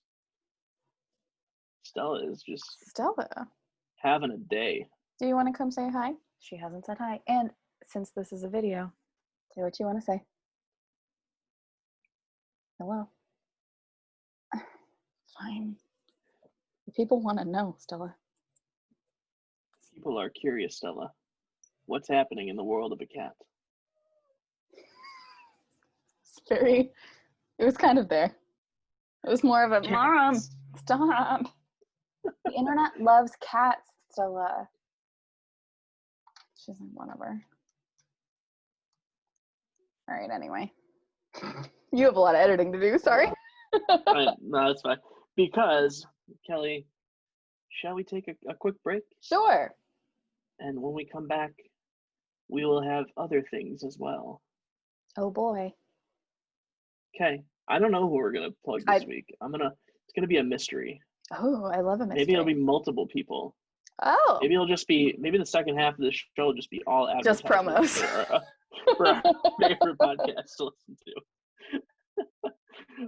Speaker 1: Stella is just having a day.
Speaker 2: Do you want to come say hi? She hasn't said hi, and since this is a video, say what you want to say. Hello. Fine. People want to know, Stella.
Speaker 1: People are curious, Stella. What's happening in the world of a cat?
Speaker 2: It was kind of there. It was more of a, Mom, stop. The internet loves cats, Stella. She's like, whatever. All right, anyway. You have a lot of editing to do, sorry.
Speaker 1: No, that's fine. Because, Kelly, shall we take a quick break?
Speaker 2: Sure. And
Speaker 1: when we come back, we will have other things as well.
Speaker 2: Oh, boy.
Speaker 1: Okay. I don't know who we're going to plug this week. It's going to be a mystery.
Speaker 2: Oh, I love a mystery.
Speaker 1: Maybe it'll be multiple people.
Speaker 2: Oh.
Speaker 1: Maybe maybe the second half of the show will just be all
Speaker 2: just promos
Speaker 1: for our favorite podcast to listen to.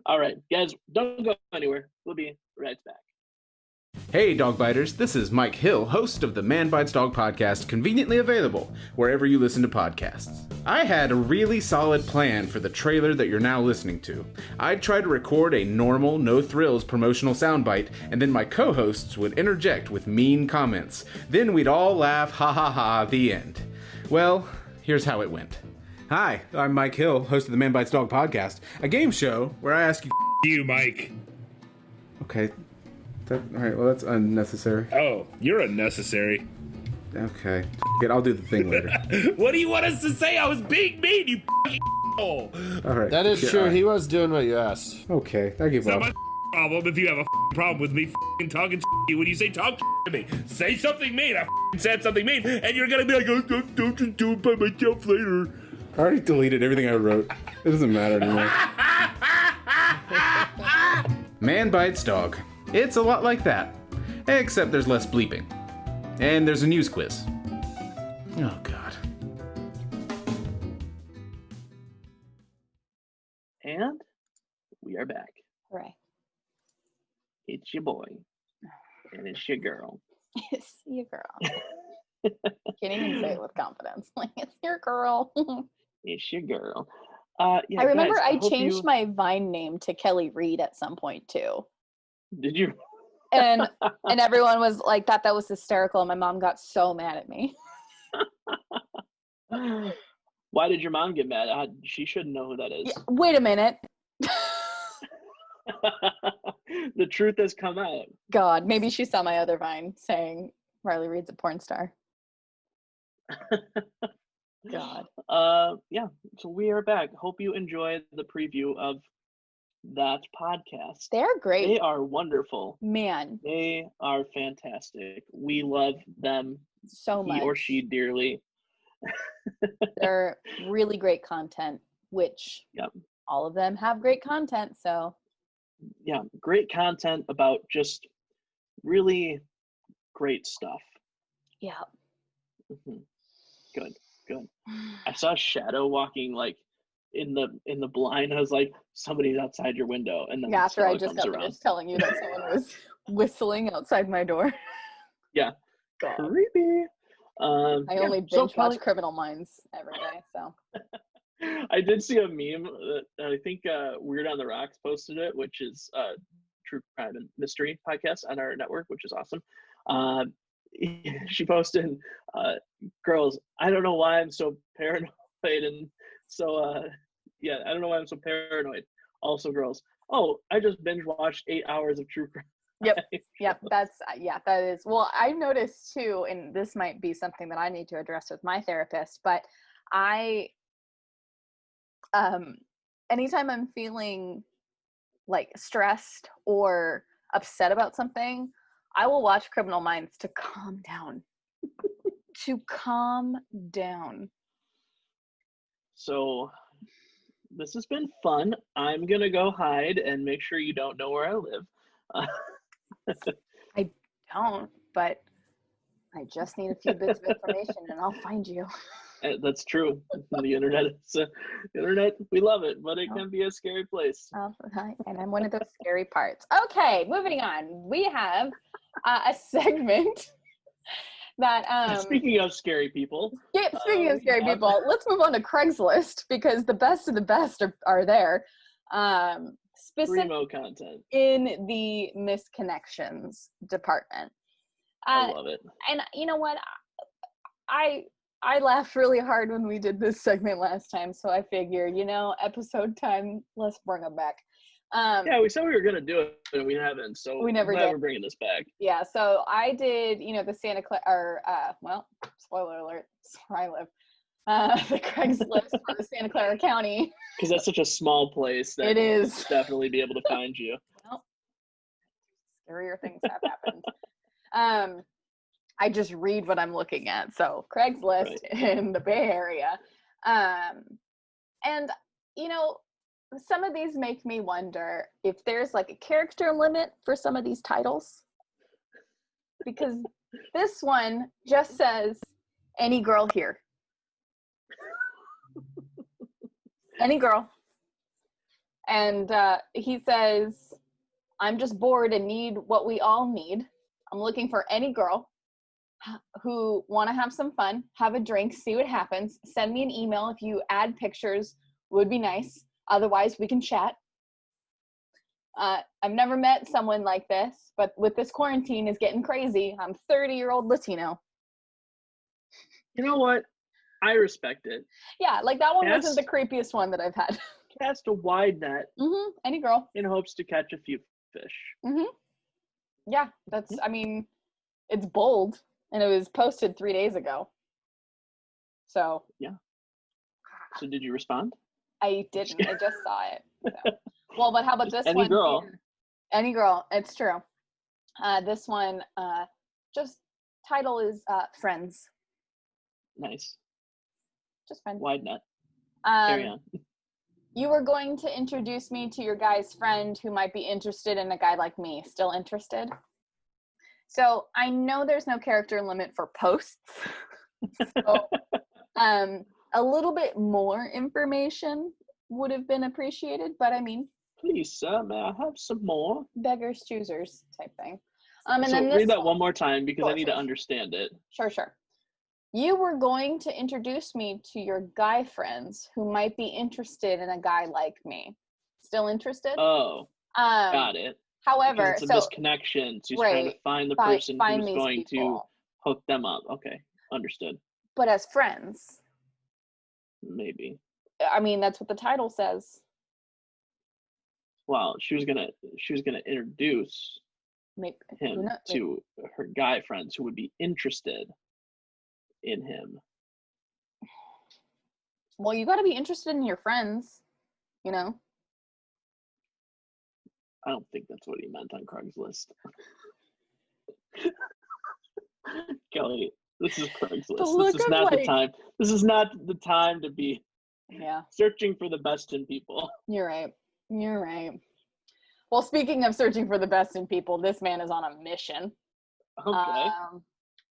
Speaker 1: All right, guys, don't go anywhere. We'll be right back.
Speaker 3: Hey, dog biters, this is Mike Hill, host of the Man Bites Dog podcast, conveniently available wherever you listen to podcasts. I had a really solid plan for the trailer that you're now listening to. I'd try to record a normal, no-thrills promotional soundbite, and then my co-hosts would interject with mean comments. Then we'd all laugh, ha ha ha, the end. Well, here's how it went. Hi, I'm Mike Hill, host of the Man Bites Dog podcast, a game show where I ask
Speaker 4: you, Mike.
Speaker 3: Okay. All right, well, that's unnecessary.
Speaker 4: Oh, you're unnecessary.
Speaker 3: Okay. I'll do the thing later.
Speaker 4: What do you want us to say? I was being mean, you
Speaker 3: All right.
Speaker 5: That is true. He was doing what you asked.
Speaker 3: Okay, I give up.
Speaker 4: It's not my problem if you have a problem with me talking to you. When you say talk to me, say something mean. I said something mean, and you're going to be like, oh, don't just do it by myself later.
Speaker 3: I already deleted everything I wrote. It doesn't matter anymore. Man Bites Dog. It's a lot like that, except there's less bleeping. And there's a news quiz. Oh, God.
Speaker 1: And we are back.
Speaker 2: Hooray.
Speaker 1: It's your boy. And it's your girl.
Speaker 2: It's your girl. Can't even say it with confidence. Like, it's your girl.
Speaker 1: It's your girl.
Speaker 2: Yeah, I remember guys, I changed my Vine name to Kelly Reed at some point, too.
Speaker 1: Did you?
Speaker 2: and everyone was like, that was hysterical. And my mom got so mad at me.
Speaker 1: Why did your mom get mad? She shouldn't know who that is.
Speaker 2: Yeah, wait a minute.
Speaker 1: The truth has come out.
Speaker 2: God, maybe she saw my other Vine saying Riley Reed's a porn star. God.
Speaker 1: Yeah, so we are back. Hope you enjoyed the preview of that podcast.
Speaker 2: They're great.
Speaker 1: They are wonderful.
Speaker 2: Man.
Speaker 1: They are fantastic. We love them
Speaker 2: so much.
Speaker 1: He or she dearly.
Speaker 2: They're really great content, which all of them have great content, so.
Speaker 1: Yeah, great content about just really great stuff.
Speaker 2: Yeah.
Speaker 1: Mm-hmm. Good. I saw a shadow walking like in the blind. I was like, somebody's outside your window, and then
Speaker 2: after I just got finished telling you that someone was whistling outside my door.
Speaker 1: Yeah,
Speaker 2: God.
Speaker 1: Creepy.
Speaker 2: I only binge watch Criminal Minds every day, so.
Speaker 1: I did see a meme that I think Weird on the Rocks posted it, which is a true crime and mystery podcast on our network, which is awesome. She posted girls, I don't know why I'm so paranoid and so yeah, I don't know why I'm so paranoid. Also, girls, oh, I just binge watched 8 hours of true crime.
Speaker 2: Yep, that is. Well, I noticed too, and this might be something that I need to address with my therapist, but I anytime I'm feeling like stressed or upset about something, I will watch Criminal Minds to calm down. To calm down.
Speaker 1: So this has been fun. I'm gonna go hide and make sure you don't know where I live.
Speaker 2: I don't, but I just need a few bits of information and I'll find you.
Speaker 1: That's true. The internet we love it, but it can be a scary place.
Speaker 2: And I'm one of those scary parts. Okay, moving on. We have a segment that
Speaker 1: speaking of scary people.
Speaker 2: Yeah, speaking of scary people, let's move on to Craigslist because the best of the best are there.
Speaker 1: Primo content
Speaker 2: in the misconnections department.
Speaker 1: I love it.
Speaker 2: And you know what? I laughed really hard when we did this segment last time, so I figure, episode time, let's bring them back.
Speaker 1: Yeah, we said we were gonna do it, and we haven't. So
Speaker 2: we never did.
Speaker 1: We're bringing this back.
Speaker 2: Yeah, so I did, the Santa Clara, or well, spoiler alert, it's where I live. The Craigslist for the Santa Clara County.
Speaker 1: Because that's such a small place that
Speaker 2: it is.
Speaker 1: We'll definitely be able to find you.
Speaker 2: Well, scarier things have happened. I just read what I'm looking at. So Craigslist in the Bay Area. And, some of these make me wonder if there's like a character limit for some of these titles. Because this one just says, any girl here. Any girl. And he says, I'm just bored and need what we all need. I'm looking for any girl who want to have some fun, have a drink, see what happens. Send me an email if you add pictures, would be nice. Otherwise, we can chat. I've never met someone like this, but with this quarantine is getting crazy. I'm 30-year-old Latino.
Speaker 1: You know what? I respect it.
Speaker 2: Yeah, like that one wasn't the creepiest one that I've had.
Speaker 1: Cast a wide net.
Speaker 2: Mm-hmm. Any girl.
Speaker 1: In hopes to catch a few fish.
Speaker 2: Mm-hmm. Yeah, that's, it's bold. And it was posted 3 days ago. So.
Speaker 1: Yeah. So did you respond?
Speaker 2: I didn't. I just saw it. So. Well, but how about this
Speaker 1: any
Speaker 2: one?
Speaker 1: Girl.
Speaker 2: Any girl. It's true. This one, just title is Friends.
Speaker 1: Nice.
Speaker 2: Just Friends.
Speaker 1: Wide net. Carry on.
Speaker 2: You were going to introduce me to your guy's friend who might be interested in a guy like me. Still interested? So I know there's no character limit for posts. So a little bit more information would have been appreciated, but
Speaker 1: please, sir, may I have some more?
Speaker 2: Beggars, choosers type thing.
Speaker 1: And so then read that one more time because I need to understand it.
Speaker 2: Sure. You were going to introduce me to your guy friends who might be interested in a guy like me. Still interested?
Speaker 1: Oh, got it.
Speaker 2: However,
Speaker 1: it's a misconnection. So he's trying to find the person who's going to hook them up. Okay, understood.
Speaker 2: But as friends,
Speaker 1: maybe.
Speaker 2: That's what the title says.
Speaker 1: Well, she was gonna introduce him to her guy friends who would be interested in him.
Speaker 2: Well, you got to be interested in your friends,
Speaker 1: I don't think that's what he meant on Craigslist. Kelly, this is Craigslist. This is not the time. This is not the time to be searching for the best in people.
Speaker 2: You're right. Well, speaking of searching for the best in people, this man is on a mission.
Speaker 1: Okay.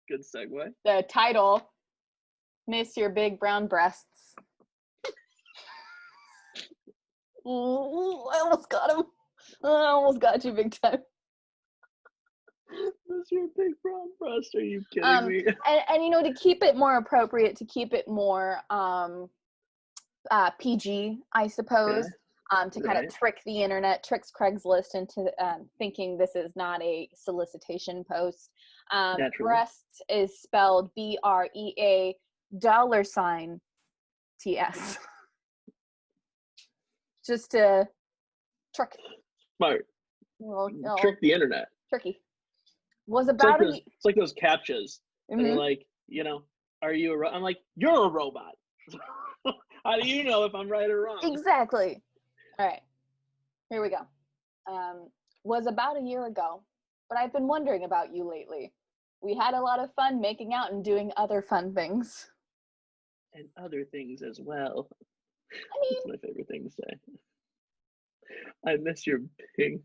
Speaker 1: Good segue.
Speaker 2: The title, Miss Your Big Brown Breasts. Ooh, I almost got him. I almost got you big time.
Speaker 1: Miss Your Big Brown Breasts. Are you kidding me?
Speaker 2: And to keep it more appropriate, to keep it more PG, I suppose, to kind of trick the internet, tricks Craigslist into thinking this is not a solicitation post.
Speaker 1: Naturally.
Speaker 2: Breast is spelled BREA $TS. Just to trick.
Speaker 1: Smart.
Speaker 2: Well, no,
Speaker 1: Trick the internet.
Speaker 2: tricky. Was
Speaker 1: It's
Speaker 2: about
Speaker 1: like those captchas that are
Speaker 2: Mhm.
Speaker 1: like, are you I'm like, you're a robot. How do you know if I'm right or wrong?
Speaker 2: Exactly. All right. Here we go. Was about a year ago, but I've been wondering about you lately. We had a lot of fun making out and doing other fun things.
Speaker 1: And other things as well.
Speaker 2: I mean,
Speaker 1: That's my favorite thing to say. I miss your ping.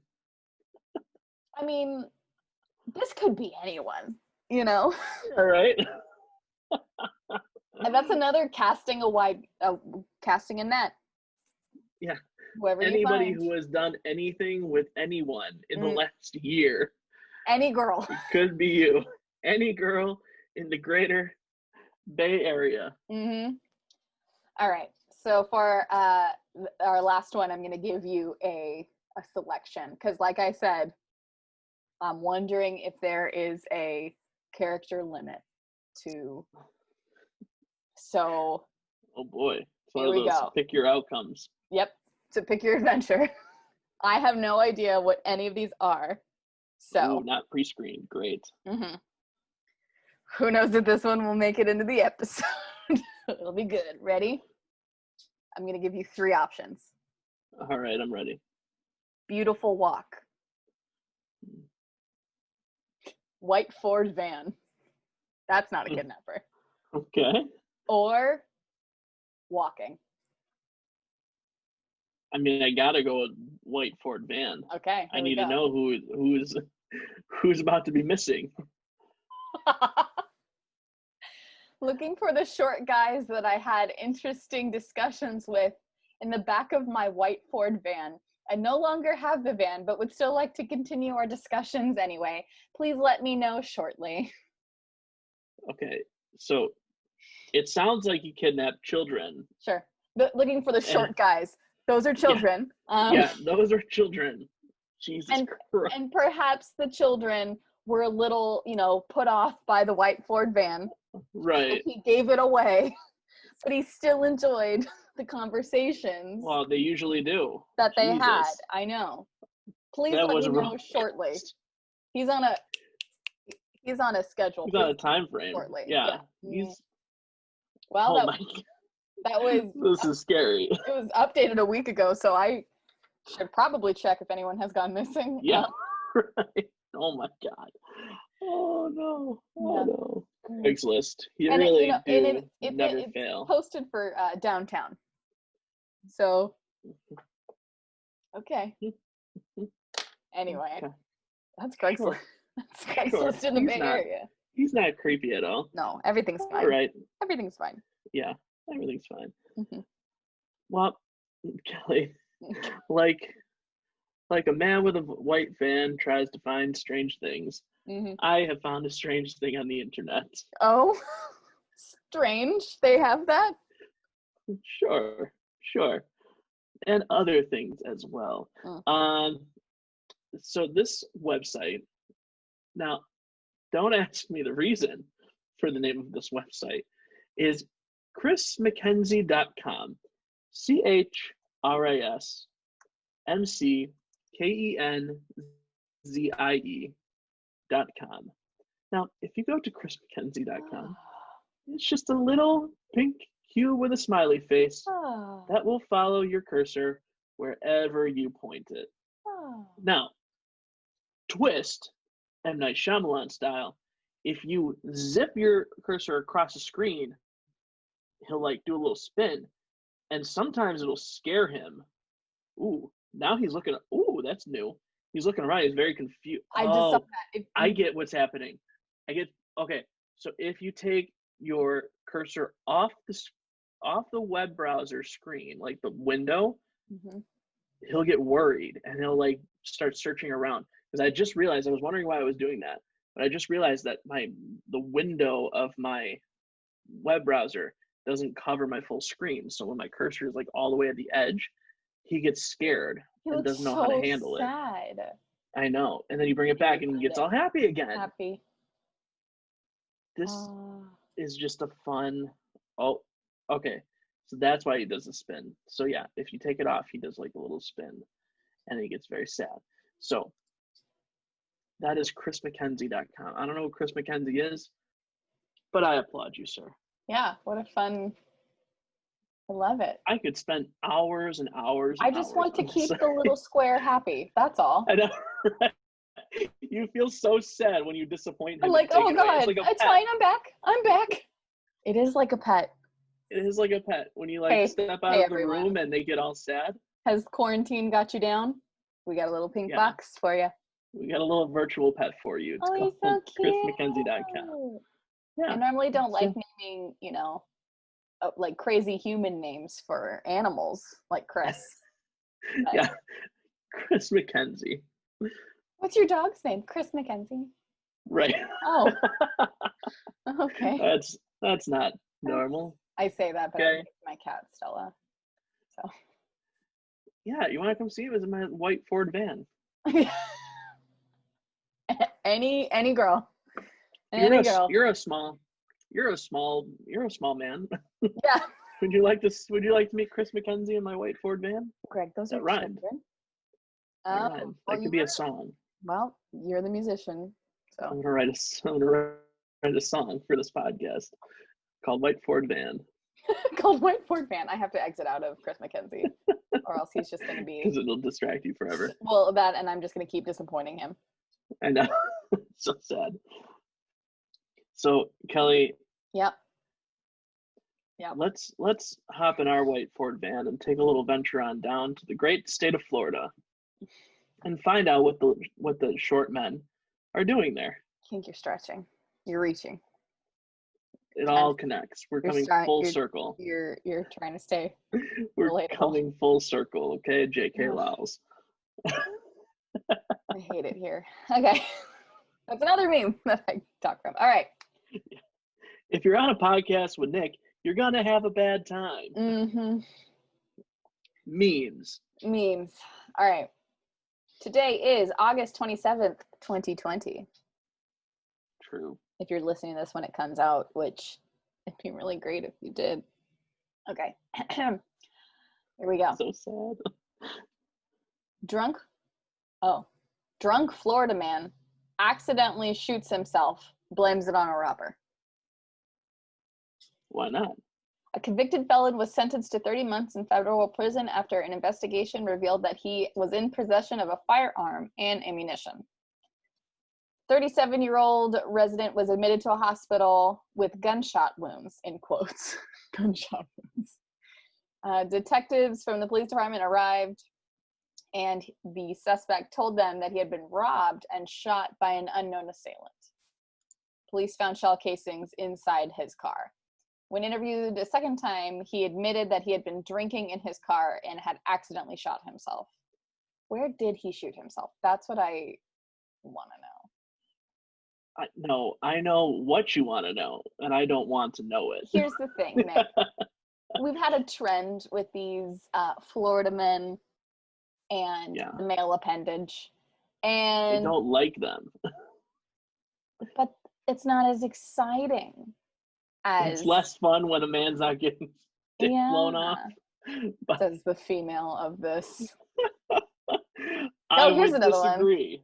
Speaker 2: this could be anyone, you know?
Speaker 1: All right.
Speaker 2: And that's another casting a net.
Speaker 1: Yeah.
Speaker 2: Whoever
Speaker 1: Anybody
Speaker 2: you find.
Speaker 1: who has done anything with anyone in the
Speaker 2: Mm.
Speaker 1: last year.
Speaker 2: Any girl.
Speaker 1: It could be you. Any girl in the greater Bay Area.
Speaker 2: Mm-hmm. All right. So for our last one, I'm going to give you a selection because, like I said, I'm wondering if there is a character limit to. So.
Speaker 1: Oh boy. It's one
Speaker 2: Here
Speaker 1: of
Speaker 2: we
Speaker 1: those
Speaker 2: go.
Speaker 1: pick your outcomes.
Speaker 2: Yep. So pick your adventure. I have no idea what any of these are. So.
Speaker 1: Ooh, not pre-screened. Great.
Speaker 2: Mm-hmm. Who knows if this one will make it into the episode? It'll be good. Ready? I'm going to give you 3 options.
Speaker 1: All right, I'm ready.
Speaker 2: Beautiful walk. White Ford van. That's not a kidnapper.
Speaker 1: Okay.
Speaker 2: Or walking.
Speaker 1: I mean, I gotta go with white Ford van.
Speaker 2: Okay.
Speaker 1: I need to know who's about to be missing.
Speaker 2: Looking for the short guys that I had interesting discussions with in the back of my white Ford van. I no longer have the van, but would still like to continue our discussions anyway. Please let me know shortly.
Speaker 1: Okay, so it sounds like you kidnapped children.
Speaker 2: Sure. Looking for the short guys. Those are children.
Speaker 1: Yeah, those are children. Jesus Christ.
Speaker 2: And perhaps the children were a little, put off by the white Ford van.
Speaker 1: Right.
Speaker 2: So he gave it away, but he still enjoyed the conversations.
Speaker 1: Well, they usually do.
Speaker 2: That they
Speaker 1: Jesus.
Speaker 2: had. I know. Please
Speaker 1: That
Speaker 2: let
Speaker 1: was
Speaker 2: me
Speaker 1: a
Speaker 2: know shortly. He's on a schedule.
Speaker 1: He's on a time frame.
Speaker 2: Shortly.
Speaker 1: Yeah.
Speaker 2: Well,
Speaker 1: oh my God.
Speaker 2: that was.
Speaker 1: This is scary.
Speaker 2: It was updated a week ago, so I should probably check if anyone has gone missing.
Speaker 1: Yeah. Right. Oh my God. Oh no. Oh no. Craigslist. You
Speaker 2: and
Speaker 1: really
Speaker 2: it
Speaker 1: never
Speaker 2: it's
Speaker 1: fail.
Speaker 2: Posted for downtown. So. Okay. Anyway,
Speaker 1: Okay.
Speaker 2: that's Craigslist.
Speaker 1: Sure.
Speaker 2: That's Craigslist in the Bay Area.
Speaker 1: He's not creepy at all.
Speaker 2: No, everything's fine.
Speaker 1: All right.
Speaker 2: Everything's fine.
Speaker 1: Yeah, everything's fine.
Speaker 2: Mm-hmm.
Speaker 1: Well, Kelly, like a man with a white van tries to find strange things,
Speaker 2: Mm-hmm.
Speaker 1: I have found a strange thing on the internet.
Speaker 2: Oh, strange. They have that?
Speaker 1: Sure. And other things as well. So this website, now, don't ask me the reason for the name of this website, is chrismckenzie.com. ChrisMckenzie.com. Now, if you go to chrismckenzie.com, it's just a little pink cube with a smiley face that will follow your cursor wherever you point it. Now, twist, M. Night Shyamalan style, if you zip your cursor across the screen, he'll like do a little spin, and sometimes it'll scare him. Ooh, now he's looking. Ooh, that's new. He's looking around. He's very confused.
Speaker 2: I just saw that.
Speaker 1: I get what's happening. Okay. So if you take your cursor off the web browser screen, like the window, he'll get worried and he'll like start searching around. Because I just realized, I was wondering why I was doing that, but I just realized that the window of my web browser doesn't cover my full screen. So when my cursor is like all the way at the edge, he gets scared and doesn't know how to handle it. I know. And then you bring it back and he gets all happy again.
Speaker 2: Happy.
Speaker 1: This is just a fun. Oh, okay. So that's why he does a spin. So yeah, if you take it off, he does like a little spin, and he gets very sad. So that is chrismckenzie.com. I don't know who Chris McKenzie is, but I applaud you, sir.
Speaker 2: Yeah, what a fun. I love it.
Speaker 1: I could spend hours and hours.
Speaker 2: I just want to keep the little square happy. That's all.
Speaker 1: I know. Right? You feel so sad when you disappoint him.
Speaker 2: I'm like, oh God, it's fine. I'm back. I'm back. It is like a pet.
Speaker 1: It is like a pet. When you like step out of the room and they get all sad.
Speaker 2: Has quarantine got you down? We got a little pink box for you.
Speaker 1: We got a little virtual pet for you. It's called
Speaker 2: so cute.
Speaker 1: chrismckenzie.com. Yeah.
Speaker 2: I normally don't like naming, like crazy human names for animals, like Chris.
Speaker 1: Yeah, Chris McKenzie.
Speaker 2: What's your dog's name? Chris McKenzie.
Speaker 1: Right.
Speaker 2: Oh. Okay.
Speaker 1: That's not normal.
Speaker 2: I say that, but I named my cat Stella. So.
Speaker 1: Yeah, you want to come see it? It was in my white Ford van.
Speaker 2: Any girl.
Speaker 1: You're a small man.
Speaker 2: Yeah.
Speaker 1: Would you like to meet Chris McKenzie in my white Ford van?
Speaker 2: Greg, those
Speaker 1: that
Speaker 2: are
Speaker 1: rhymed.
Speaker 2: Oh,
Speaker 1: that could be a song.
Speaker 2: Well, you're the musician, so
Speaker 1: I'm gonna write a song for this podcast called White Ford Van.
Speaker 2: Called White Ford Van. I have to exit out of Chris McKenzie, or else he's just gonna be.
Speaker 1: Because it'll distract you forever.
Speaker 2: Well, that, and I'm just gonna keep disappointing him.
Speaker 1: I know. So sad. So Kelly.
Speaker 2: Yep.
Speaker 1: Let's hop in our white Ford van and take a little venture on down to the great state of Florida and find out what the short men are doing there.
Speaker 2: I think you're stretching. You're reaching.
Speaker 1: It all connects. We're coming full circle.
Speaker 2: You're trying to stay.
Speaker 1: We're
Speaker 2: relatable.
Speaker 1: Coming full circle, okay, J.K. Lyles.
Speaker 2: I hate it here. Okay. That's another meme that I talk from. All right.
Speaker 1: If you're on a podcast with Nick, you're going to have a bad time.
Speaker 2: Mm-hmm.
Speaker 1: Memes.
Speaker 2: All right. Today is August 27th, 2020.
Speaker 1: True.
Speaker 2: If you're listening to this when it comes out, which it'd be really great if you did. Okay. Here we go.
Speaker 1: So sad.
Speaker 2: Drunk Florida man accidentally shoots himself, blames it on a robber.
Speaker 1: Why not?
Speaker 2: A convicted felon was sentenced to 30 months in federal prison after an investigation revealed that he was in possession of a firearm and ammunition. 37-year-old resident was admitted to a hospital with gunshot wounds, in quotes. Gunshot wounds. Detectives from the police department arrived, and the suspect told them that he had been robbed and shot by an unknown assailant. Police found shell casings inside his car. When interviewed a second time, he admitted that he had been drinking in his car and had accidentally shot himself. Where did he shoot himself? That's what I want to know.
Speaker 1: No, I know what you want to know, and I don't want to know it.
Speaker 2: Here's the thing, Nick. We've had a trend with these Florida men and the male appendage. And
Speaker 1: I don't like them.
Speaker 2: But it's not as exciting.
Speaker 1: It's less fun when a man's not getting dick blown off. But
Speaker 2: says the female of this.
Speaker 1: I
Speaker 2: here's
Speaker 1: would
Speaker 2: another
Speaker 1: disagree.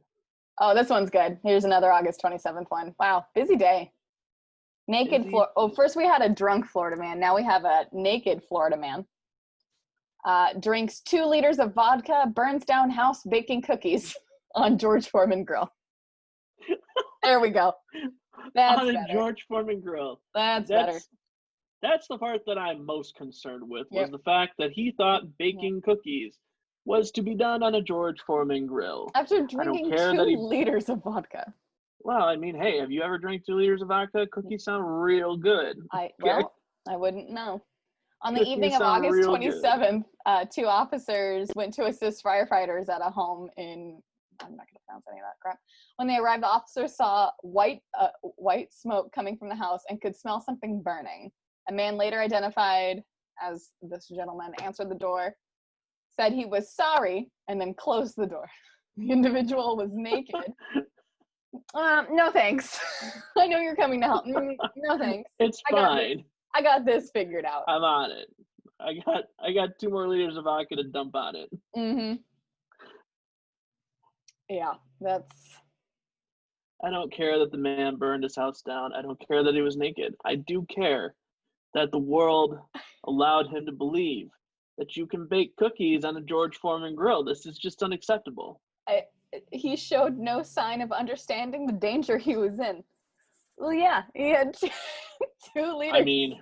Speaker 2: one. Oh, this one's good. Here's another August 27th one. Wow, busy day. Naked Florida. Oh, first we had a drunk Florida man. Now we have a naked Florida man. Drinks 2 liters of vodka, burns down house baking cookies on George Foreman grill. There we go. That's
Speaker 1: on a
Speaker 2: better.
Speaker 1: George Foreman grill.
Speaker 2: That's better.
Speaker 1: That's the part that I'm most concerned with, was the fact that he thought baking cookies was to be done on a George Foreman grill.
Speaker 2: After drinking 2 liters of vodka.
Speaker 1: Well, I mean, hey, have you ever drank 2 liters of vodka? Cookies sound real good.
Speaker 2: I wouldn't know. On the evening of August 27th, 2 officers went to assist firefighters at a home in, I'm not going to pronounce any of that crap. When they arrived, the officers saw white smoke coming from the house and could smell something burning. A man later identified as this gentleman answered the door, said he was sorry, and then closed the door. The individual was naked No thanks. I know you're coming to help. No thanks.
Speaker 1: It's fine.
Speaker 2: I got this figured out.
Speaker 1: I'm on it. I got 2 more liters of vodka to dump on it.
Speaker 2: Mm-hmm. Yeah, that's...
Speaker 1: I don't care that the man burned his house down. I don't care that he was naked. I do care that the world allowed him to believe that you can bake cookies on a George Foreman grill. This is just unacceptable.
Speaker 2: He showed no sign of understanding the danger he was in. Well, yeah, he had 2 liters.
Speaker 1: I mean,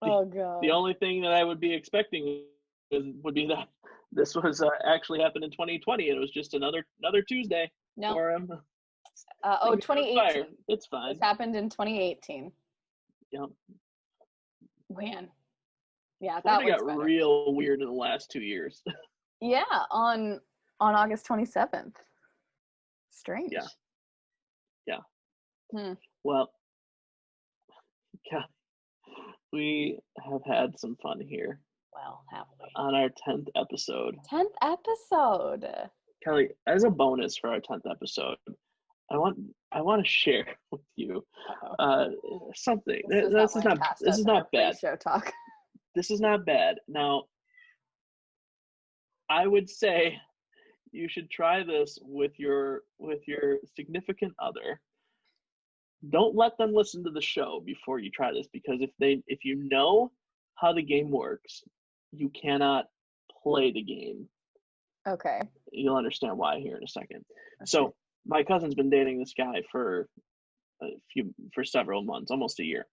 Speaker 2: oh god.
Speaker 1: the only thing that I would be expecting would be that this was actually happened in 2020. It was just another Tuesday for him.
Speaker 2: 2018.
Speaker 1: It's fine.
Speaker 2: This happened in 2018.
Speaker 1: Yep.
Speaker 2: Man. Yeah,
Speaker 1: that
Speaker 2: was
Speaker 1: got
Speaker 2: better.
Speaker 1: real weird in the last 2 years.
Speaker 2: Yeah, on August 27th. Strange.
Speaker 1: Yeah.
Speaker 2: Hmm.
Speaker 1: Well, we have had some fun here.
Speaker 2: Well, have we?
Speaker 1: On our 10th episode.
Speaker 2: 10th episode.
Speaker 1: Kelly, as a bonus for our 10th episode, I want to share with you something. This is not bad.
Speaker 2: Show talk.
Speaker 1: This is not bad. Now, I would say you should try this with your significant other. Don't let them listen to the show before you try this, because if you know how the game works, you cannot play the game.
Speaker 2: Okay.
Speaker 1: You'll understand why here in a second.
Speaker 2: Okay.
Speaker 1: So my cousin's been dating this guy for several months, almost a year.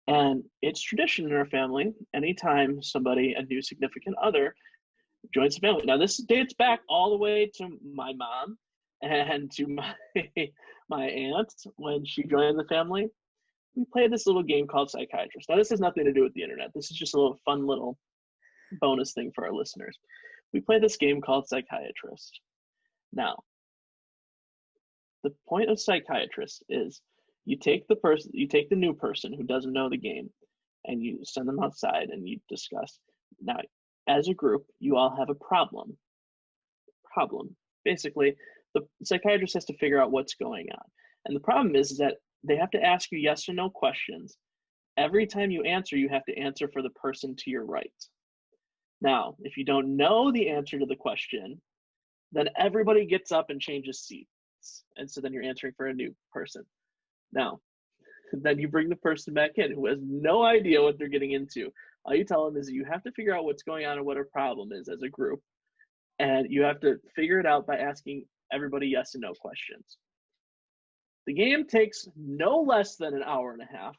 Speaker 1: And it's tradition in our family, anytime a new significant other joins the family. Now this dates back all the way to my mom and to my aunt when she joined the family. We played this little game called Psychiatrist. Now this has nothing to do with the internet. This is just a little fun little bonus thing for our listeners. We play this game called Psychiatrist. Now, the point of Psychiatrist is you take the new person who doesn't know the game, and you send them outside and you discuss. Now, as a group, you all have a problem. Basically, the psychiatrist has to figure out what's going on. And the problem is that they have to ask you yes or no questions. Every time you answer, you have to answer for the person to your right. Now, if you don't know the answer to the question, then everybody gets up and changes seats. And so then you're answering for a new person. Now, then you bring the person back in who has no idea what they're getting into. All you tell them is you have to figure out what's going on and what our problem is as a group. And you have to figure it out by asking everybody yes and no questions. The game takes no less than an hour and a half.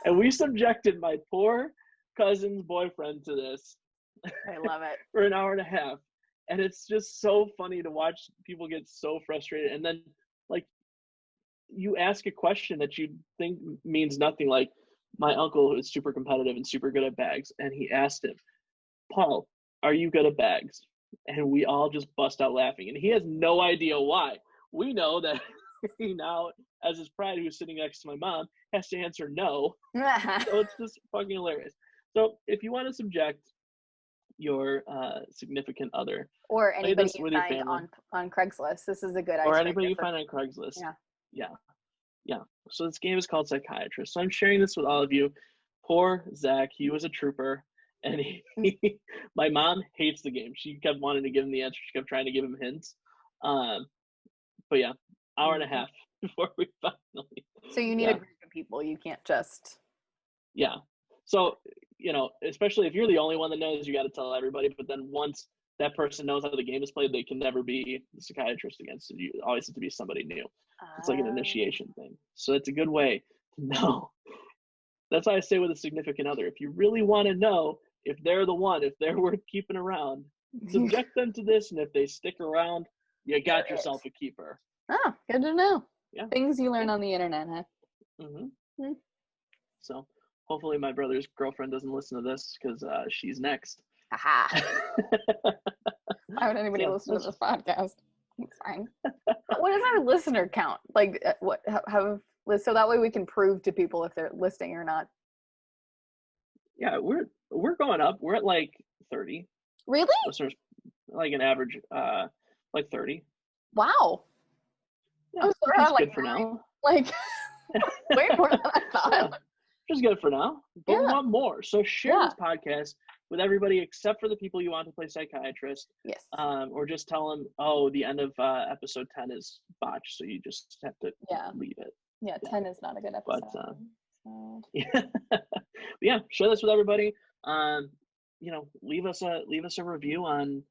Speaker 1: And we subjected my poor cousin's boyfriend to this.
Speaker 2: I love it.
Speaker 1: For an hour and a half. And it's just so funny to watch people get so frustrated. And then, like, you ask a question that you think means nothing. Like, my uncle is super competitive and super good at bags. And he asked him, Paul, are you good at bags? And we all just bust out laughing. And he has no idea why. We know that he now, as his pride, who's sitting next to my mom, has to answer no. So it's just fucking hilarious. So if you want to subject your significant other,
Speaker 2: or anybody you find on Craigslist, this is a good idea.
Speaker 1: Or anybody you find on Craigslist. Yeah. So this game is called Psychiatrist. So I'm sharing this with all of you. Poor Zach, he was a trooper, and my mom hates the game. She kept wanting to give him the answer. She kept trying to give him hints. But yeah, hour and a half before we finally.
Speaker 2: So you need a group of people. You can't just.
Speaker 1: Yeah. So, especially if you're the only one that knows, you got to tell everybody. But then once that person knows how the game is played, they can never be the psychiatrist against it. You always have to be somebody new. It's like an initiation thing. So it's a good way to know. That's why I say with a significant other, if you really want to know if they're the one, if they're worth keeping around, subject them to this. And if they stick around, you got yourself a keeper.
Speaker 2: Oh, good to know.
Speaker 1: Yeah.
Speaker 2: Things you learn on the internet, huh?
Speaker 1: Mm-hmm. So hopefully my brother's girlfriend doesn't listen to this, because she's next.
Speaker 2: Aha. Why would anybody listen to this podcast? It's fine. What is our listener count? Like, what so that way we can prove to people if they're listening or not.
Speaker 1: Yeah, we're going up. We're at like 30.
Speaker 2: Really?
Speaker 1: Listeners, like an average Like 30.
Speaker 2: Wow.
Speaker 1: Yeah,
Speaker 2: I'm sorry,
Speaker 1: which is
Speaker 2: I'm like
Speaker 1: good for now.
Speaker 2: Like, way more than I thought.
Speaker 1: Yeah, which is good for now. But we
Speaker 2: Yeah.
Speaker 1: want more. So share
Speaker 2: Yeah.
Speaker 1: this podcast with everybody except for the people you want to play psychiatrist.
Speaker 2: Yes.
Speaker 1: Or just tell them, oh, the end of episode 10 is botched, so you just have to leave it.
Speaker 2: Yeah, 10 is not a good episode.
Speaker 1: But
Speaker 2: so.
Speaker 1: yeah, share this with everybody. Leave us a review on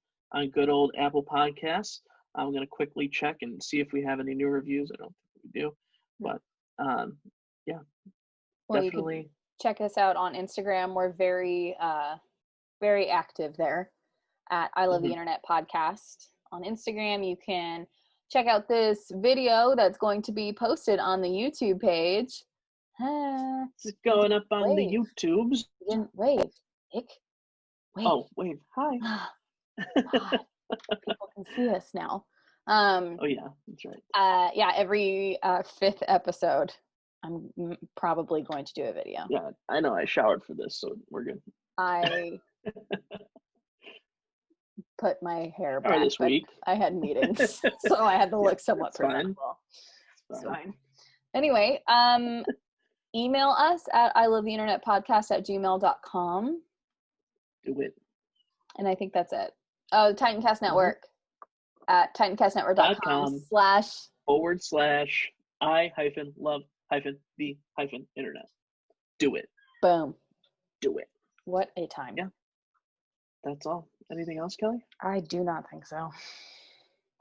Speaker 1: good old Apple Podcasts. I'm gonna quickly check and see if we have any new reviews. I don't think we do, but yeah,
Speaker 2: well,
Speaker 1: definitely
Speaker 2: you can check us out on Instagram. We're very very active there at I Love the Internet Podcast on Instagram. You can check out this video that's going to be posted on the YouTube page.
Speaker 1: It's going up on the YouTubes.
Speaker 2: You didn't wave, Nick. Wave.
Speaker 1: Oh, wave. Hi.
Speaker 2: God, people can see us now.
Speaker 1: Oh yeah, that's right.
Speaker 2: Yeah, every 5th episode, I'm probably going to do a video.
Speaker 1: Yeah, I know. I showered for this, so we're good. I
Speaker 2: put my hair back
Speaker 1: this week.
Speaker 2: I had meetings, so I had to look somewhat presentable. It's fine. Anyway, email us at ilovetheinternetpodcast@gmail.com.
Speaker 1: Do it.
Speaker 2: And I think that's it. Oh, Titancast Network at
Speaker 1: titancastnetwork.com/I-love-the-internet. Do it.
Speaker 2: Boom.
Speaker 1: Do it.
Speaker 2: What a time.
Speaker 1: Yeah. That's all. Anything else, Kelly?
Speaker 2: I do not think so.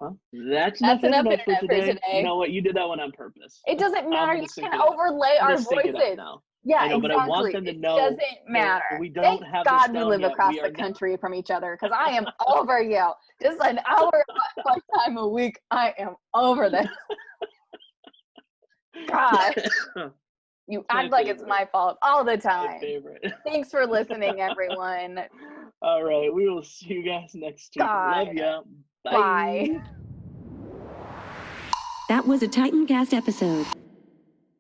Speaker 1: Well, that's enough internet for today. You know what? You did that one on purpose.
Speaker 2: It doesn't matter. You can overlay our voices.
Speaker 1: Now.
Speaker 2: Yeah,
Speaker 1: I know,
Speaker 2: exactly.
Speaker 1: But I want them to know.
Speaker 2: It doesn't matter.
Speaker 1: We don't have
Speaker 2: God we live across the country from each other, because I am over you. Just an hour of time a week. I am over this. God. You act like it's my fault all the time.
Speaker 1: My favorite.
Speaker 2: Thanks for listening, everyone.
Speaker 1: All right. We will see you guys next week.
Speaker 2: Bye.
Speaker 1: Love ya.
Speaker 2: Bye.
Speaker 6: That was a Titancast episode.